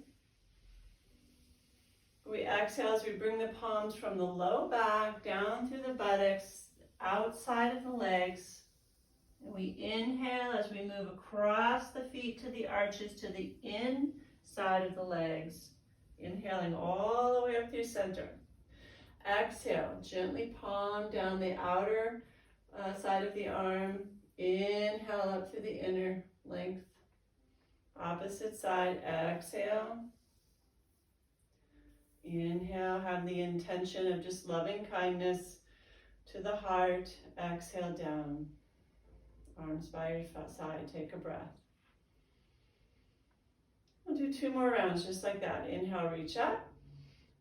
We exhale as we bring the palms from the low back down through the buttocks, outside of the legs. And we We inhale as we move across the feet to the arches to the inside of the legs. Inhaling all the way up through center. Exhale, gently palm down the outer side of the arm. Inhale up through the inner length. Opposite side, exhale. Inhale, have the intention of just loving kindness to the heart. Exhale down. Arms by your side, take a breath. We'll do 2 more rounds just like that. Inhale, reach up,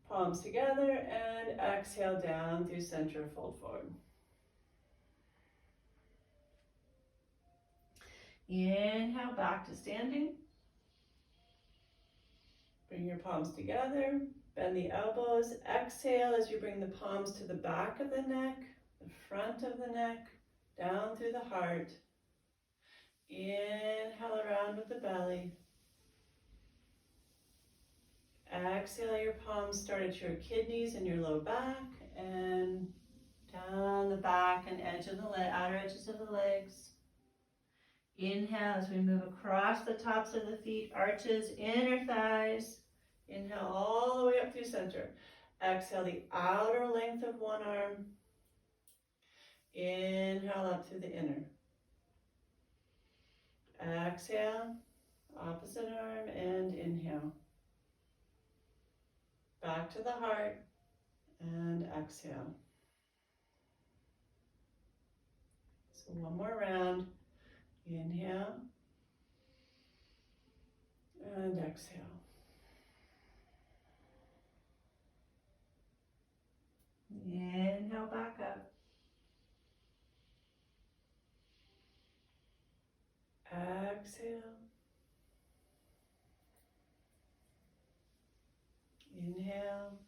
palms together, and exhale down through center, fold forward. Inhale, back to standing. Bring your palms together, bend the elbows. Exhale as you bring the palms to the back of the neck, the front of the neck, down through the heart. Inhale around with the belly. Exhale, your palms start at your kidneys and your low back and down the back and edge of the outer edges of the legs. Inhale as we move across the tops of the feet, arches, inner thighs. Inhale all the way up through center. Exhale the outer length of one arm. Inhale up through the inner. Exhale, opposite arm, and inhale. Back to the heart, and exhale. So one more round. Inhale, and exhale. Inhale, back up. Exhale. Inhale.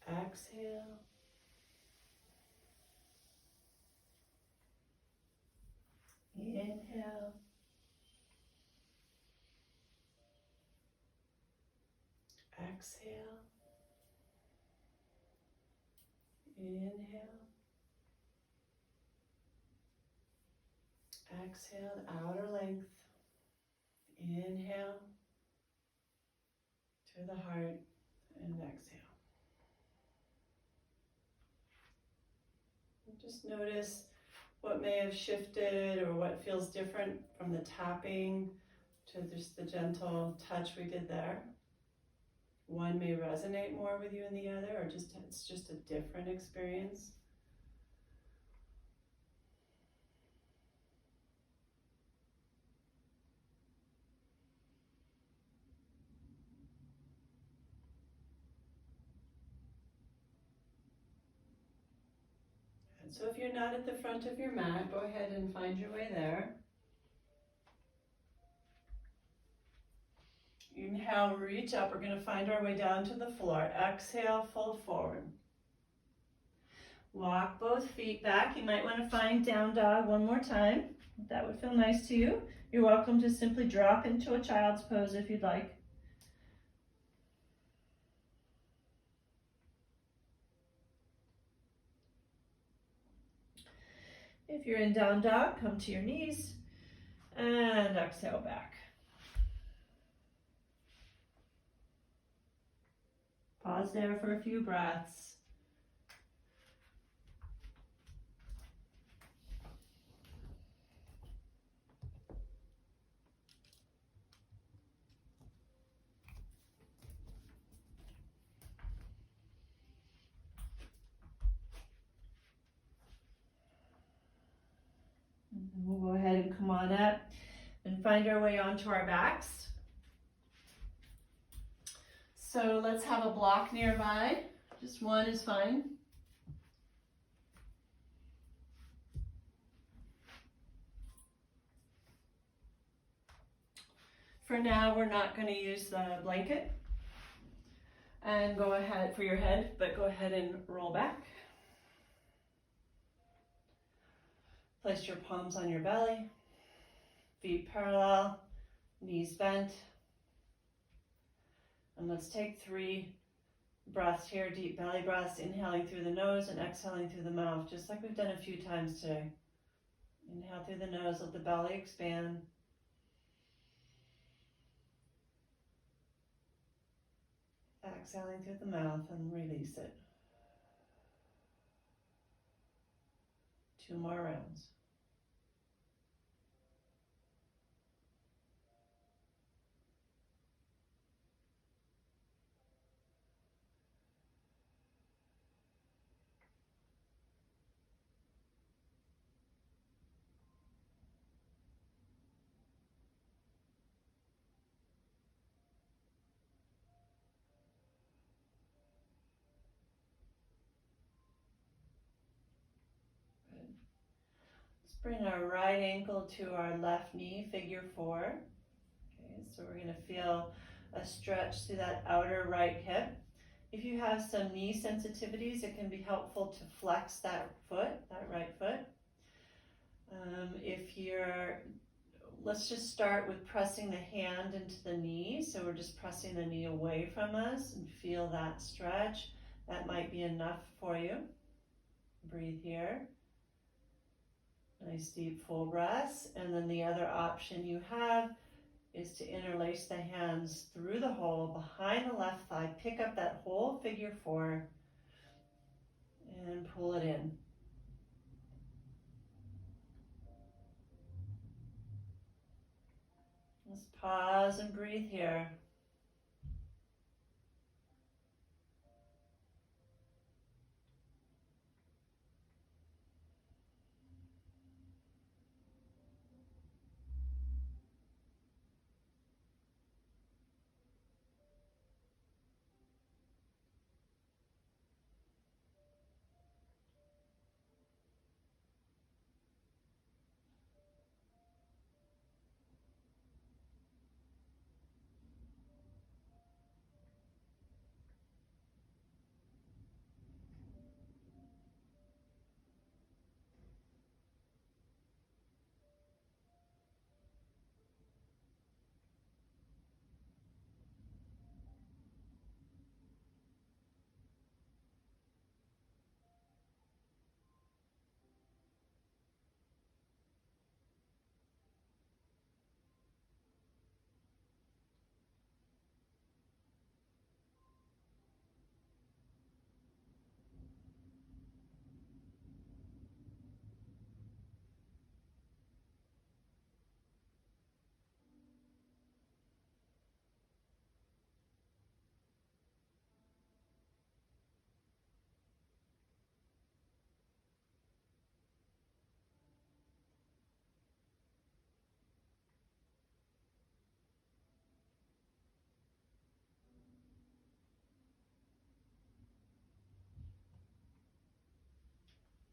Exhale. Inhale. Exhale. Inhale. Exhale, outer length. Inhale to the heart and exhale. And just notice what may have shifted or what feels different from the tapping to just the gentle touch we did there. One may resonate more with you than the other, or it's just a different experience. And so if you're not at the front of your mat, go ahead and find your way there. Inhale, reach up. We're going to find our way down to the floor. Exhale, fold forward. Walk both feet back. You might want to find down dog one more time. If that would feel nice to you. You're welcome to simply drop into a child's pose if you'd like. If you're in down dog, come to your knees and exhale back. Pause there for a few breaths. And we'll go ahead and come on up and find our way onto our backs. So let's have a block nearby. Just one is fine. For now, we're not going to use the blanket and go ahead for your head, but go ahead and roll back. Place your palms on your belly, feet parallel, knees bent. And let's take 3 breaths here, deep belly breaths, inhaling through the nose and exhaling through the mouth, just like we've done a few times today. Inhale through the nose, let the belly expand. Exhaling through the mouth and release it. 2 more rounds. Good. Let's bring our right ankle to our left knee, figure 4. Okay, so we're going to feel a stretch through that outer right hip. If you have some knee sensitivities, it can be helpful to flex that foot, that right foot. Let's just start with pressing the hand into the knee. So we're just pressing the knee away from us and feel that stretch. That might be enough for you. Breathe here. Nice deep full breaths. And then the other option you have is to interlace the hands through the hole behind the left thigh. Pick up that whole figure 4 and pull it in. Let's pause and breathe here.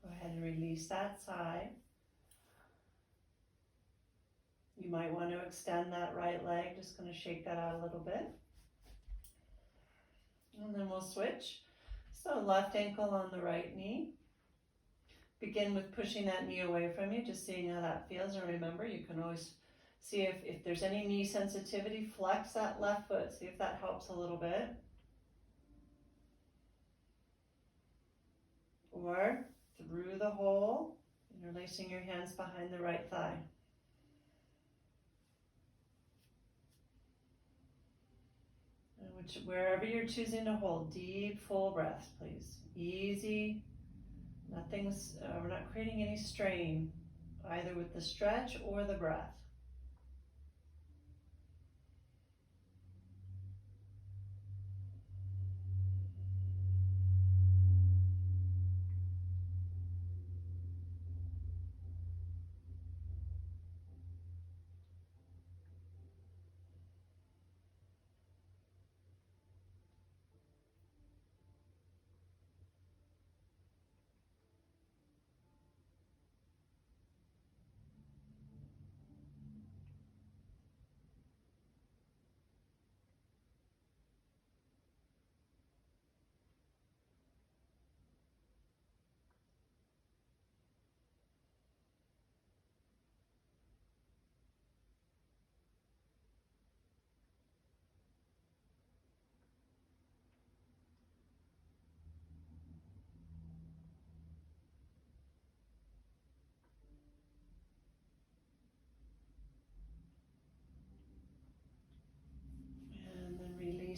Go ahead and release that side. You might want to extend that right leg. Just going to shake that out a little bit. And then we'll switch. So left ankle on the right knee. Begin with pushing that knee away from you, just seeing how that feels. And remember, you can always see if there's any knee sensitivity, flex that left foot. See if that helps a little bit. Or through the hole, interlacing your hands behind the right thigh. Wherever you're choosing to hold, deep, full breaths, please. Easy. We're not creating any strain, either with the stretch or the breath.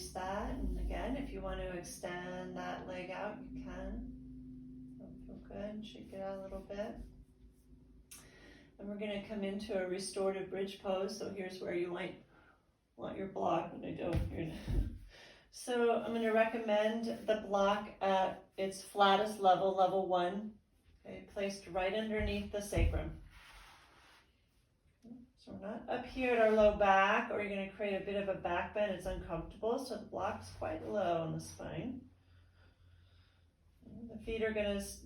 release that. And again, if you want to extend that leg out, you can. Feel good, shake it out a little bit. And we're going to come into a restorative bridge pose. So here's where you might want your block. When I don't, so I'm going to recommend the block at its flattest level, level 1, okay, placed right underneath the sacrum. So we're not up here at our low back, or you're going to create a bit of a back bend. It's uncomfortable, so the block's quite low on the spine. The feet are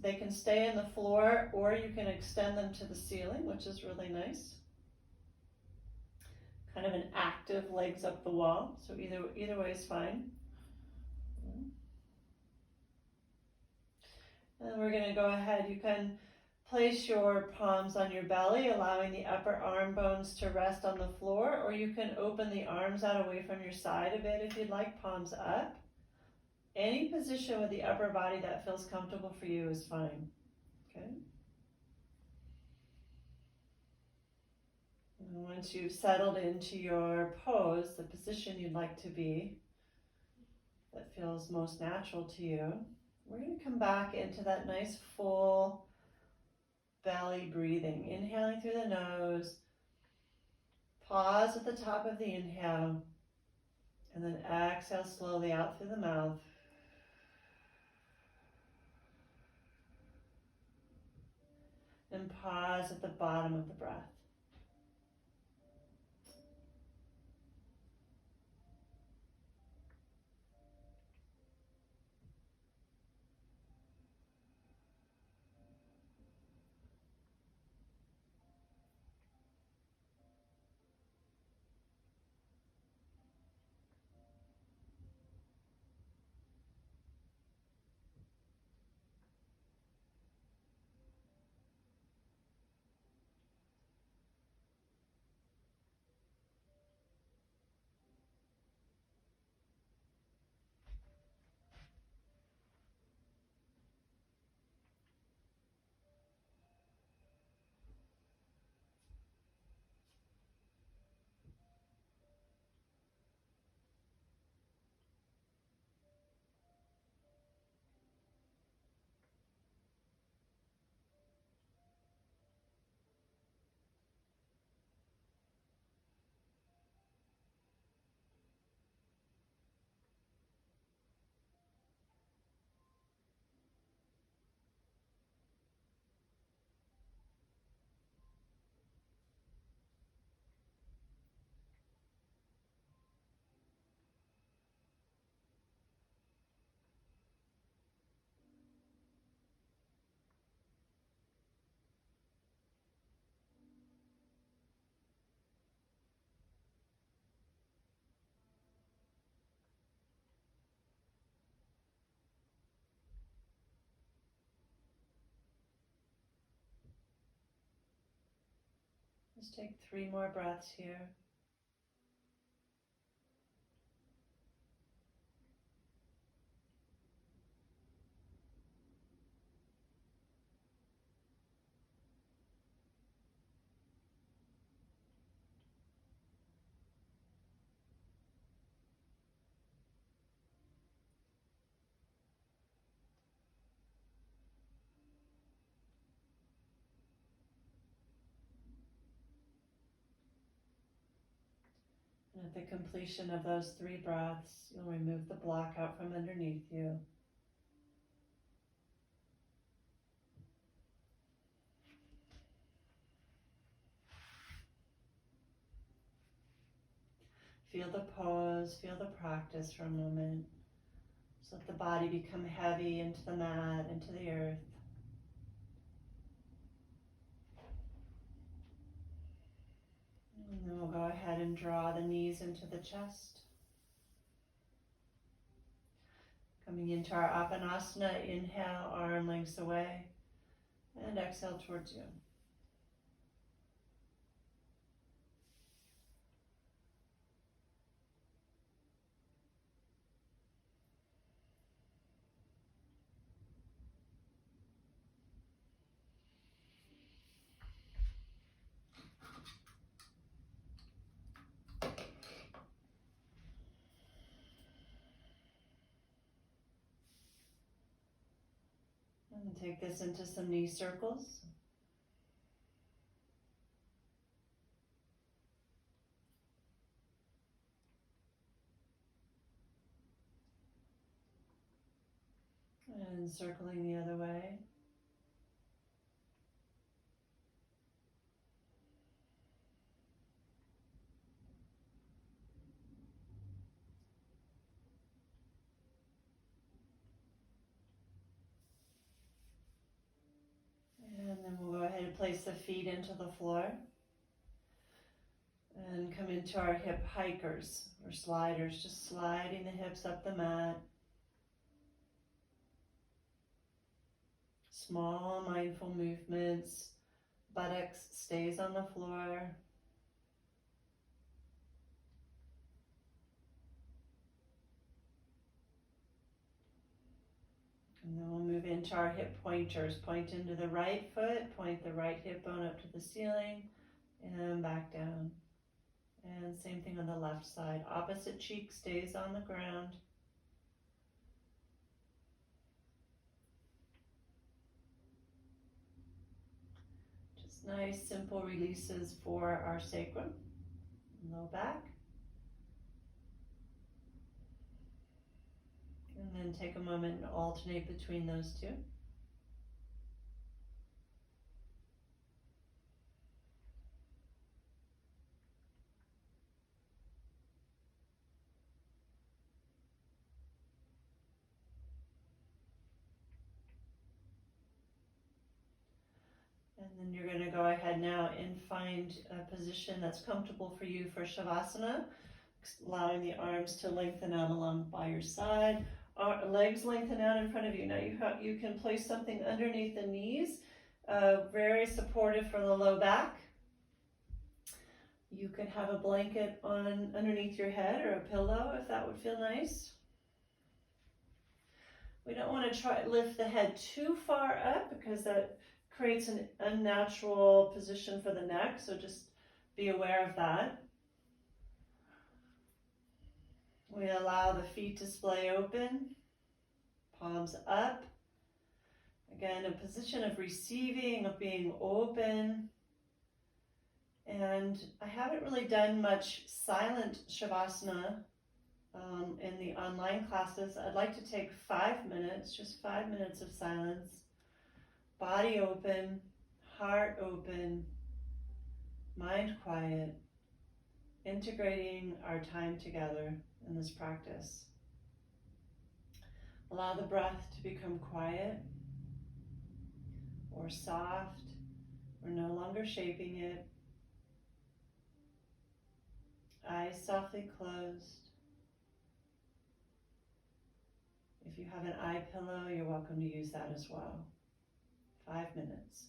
they can stay in the floor, or you can extend them to the ceiling, which is really nice. Kind of an active legs up the wall, so either way is fine. And we're going to go ahead. You can place your palms on your belly, allowing the upper arm bones to rest on the floor, or you can open the arms out away from your side a bit if you'd like, palms up. Any position with the upper body that feels comfortable for you is fine. Okay. And once you've settled into your pose, the position you'd like to be, that feels most natural to you, we're going to come back into that nice full belly breathing. Inhaling through the nose. Pause at the top of the inhale. And then exhale slowly out through the mouth. And pause at the bottom of the breath. Just take 3 more breaths here. And at the completion of those 3 breaths, you'll remove the block out from underneath you. Feel the pose, feel the practice for a moment. Just let the body become heavy into the mat, into the earth. And then we'll go ahead and draw the knees into the chest. Coming into our Apanasana, inhale, arm lengths away, and exhale towards you. And take this into some knee circles. And circling the other way. And then we'll go ahead and place the feet into the floor. And come into our hip hikers or sliders, just sliding the hips up the mat. Small mindful movements. Buttocks stays on the floor. And then we'll move into our hip pointers. Point into the right foot, point the right hip bone up to the ceiling, and back down. And same thing on the left side. Opposite cheek stays on the ground. Just nice, simple releases for our sacrum, low back. And then take a moment and alternate between those two. And then you're going to go ahead now and find a position that's comfortable for you for Shavasana, allowing the arms to lengthen out along by your side, legs lengthen out in front of you. Now you can place something underneath the knees, very supportive for the low back. You could have a blanket on underneath your head or a pillow if that would feel nice. We don't want to try lift the head too far up because that creates an unnatural position for the neck, so just be aware of that. We allow the feet to splay open, palms up. Again, a position of receiving, of being open. And I haven't really done much silent Shavasana in the online classes. I'd like to take 5 minutes, just 5 minutes of silence. Body open, heart open, mind quiet, integrating our time together in this practice. Allow the breath to become quiet or soft. We're no longer shaping it. Eyes softly closed. If you have an eye pillow, you're welcome to use that as well. 5 minutes.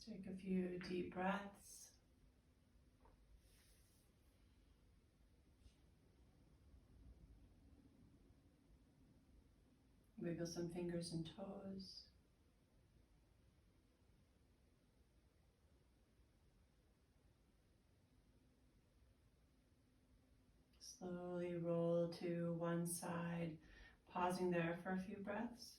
Take a few deep breaths. Wiggle some fingers and toes. Slowly roll to one side, pausing there for a few breaths.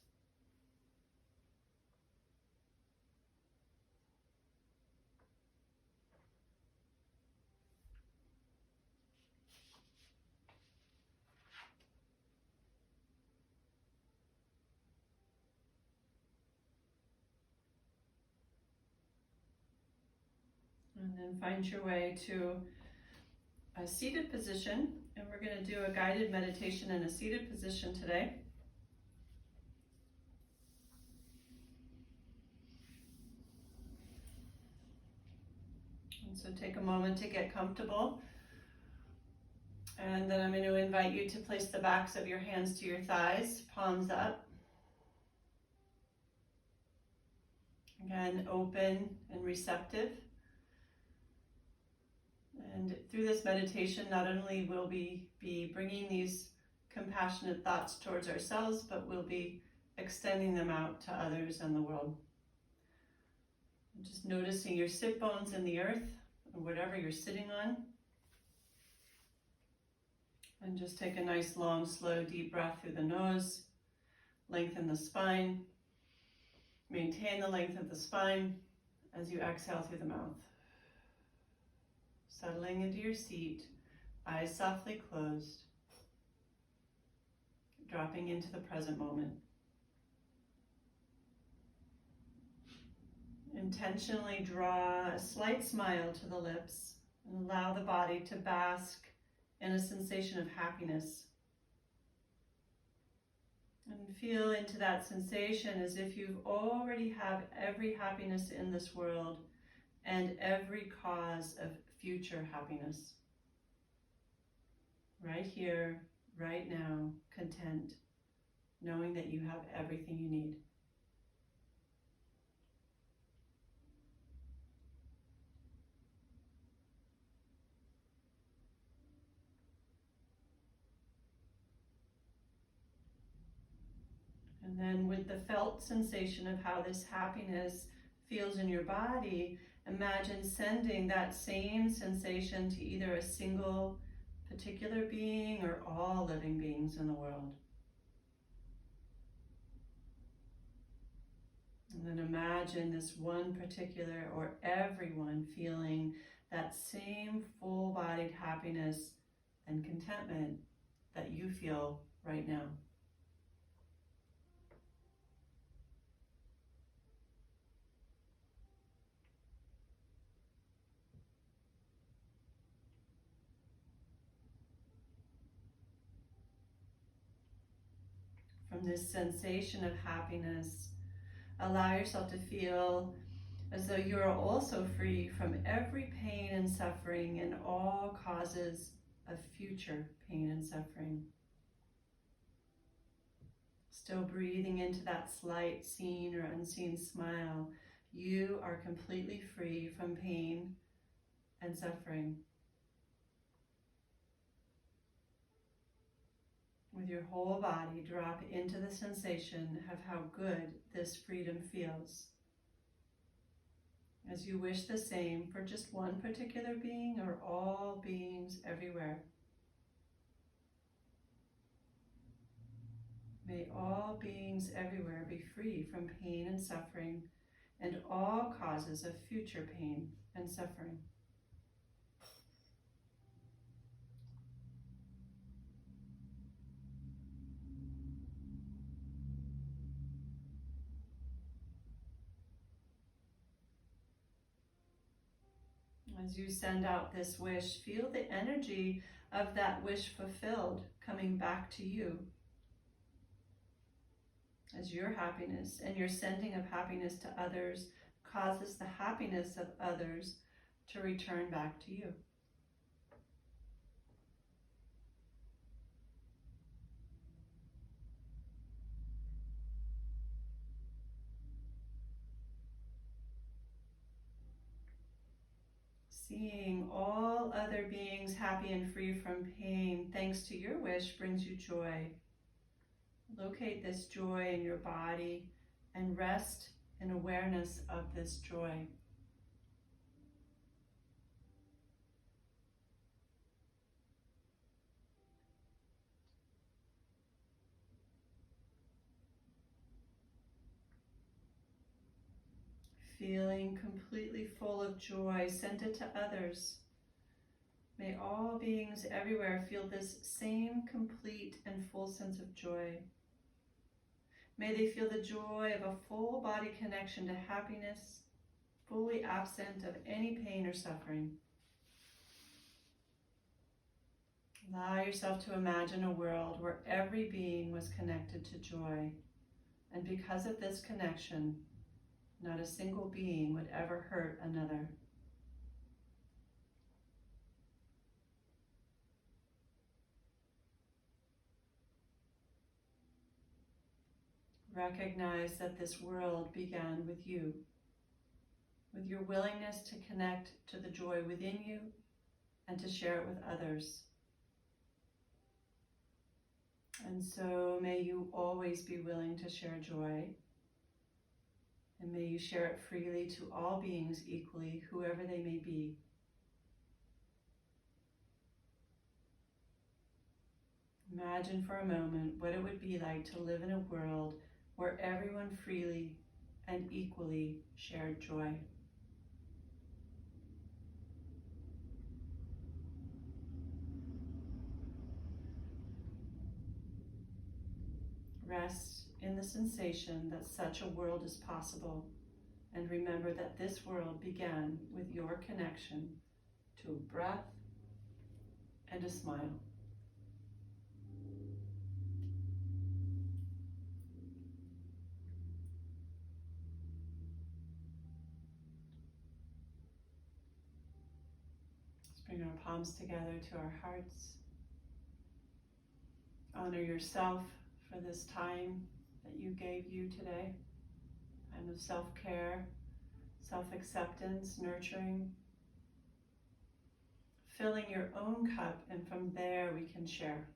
And then find your way to a seated position, and we're going to do a guided meditation in a seated position today. And so take a moment to get comfortable, and then I'm going to invite you to place the backs of your hands to your thighs, palms up. Again, open and receptive. And through this meditation, not only will we be bringing these compassionate thoughts towards ourselves, but we'll be extending them out to others and the world. Just noticing your sit bones in the earth, or whatever you're sitting on. And just take a nice, long, slow, deep breath through the nose. Lengthen the spine. Maintain the length of the spine as you exhale through the mouth. Settling into your seat, eyes softly closed, dropping into the present moment. Intentionally draw a slight smile to the lips and allow the body to bask in a sensation of happiness. And feel into that sensation as if you already have every happiness in this world and every cause of future happiness. Right here, right now, content, knowing that you have everything you need. And then with the felt sensation of how this happiness feels in your body, imagine sending that same sensation to either a single particular being or all living beings in the world. And then imagine this one particular or everyone feeling that same full-bodied happiness and contentment that you feel right now. From this sensation of happiness, allow yourself to feel as though you are also free from every pain and suffering and all causes of future pain and suffering. Still breathing into that slight seen or unseen smile, you are completely free from pain and suffering. With your whole body, drop into the sensation of how good this freedom feels. As you wish the same for just one particular being or all beings everywhere. May all beings everywhere be free from pain and suffering and all causes of future pain and suffering. As you send out this wish, feel the energy of that wish fulfilled coming back to you. As your happiness and your sending of happiness to others causes the happiness of others to return back to you. Seeing all other beings happy and free from pain, thanks to your wish, brings you joy. Locate this joy in your body and rest in awareness of this joy. Feeling completely full of joy, send it to others. May all beings everywhere feel this same complete and full sense of joy. May they feel the joy of a full body connection to happiness, fully absent of any pain or suffering. Allow yourself to imagine a world where every being was connected to joy, and because of this connection, not a single being would ever hurt another. Recognize that this world began with you, with your willingness to connect to the joy within you and to share it with others. And so may you always be willing to share joy, and may you share it freely to all beings equally, whoever they may be. Imagine for a moment what it would be like to live in a world where everyone freely and equally shared joy. Rest in the sensation that such a world is possible, and remember that this world began with your connection to a breath and a smile. Let's bring our palms together to our hearts. Honor yourself for this time that you gave you today. Time of self-care, self-acceptance, nurturing. Filling your own cup, and from there we can share.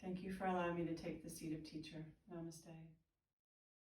Thank you for allowing me to take the seat of teacher. Namaste.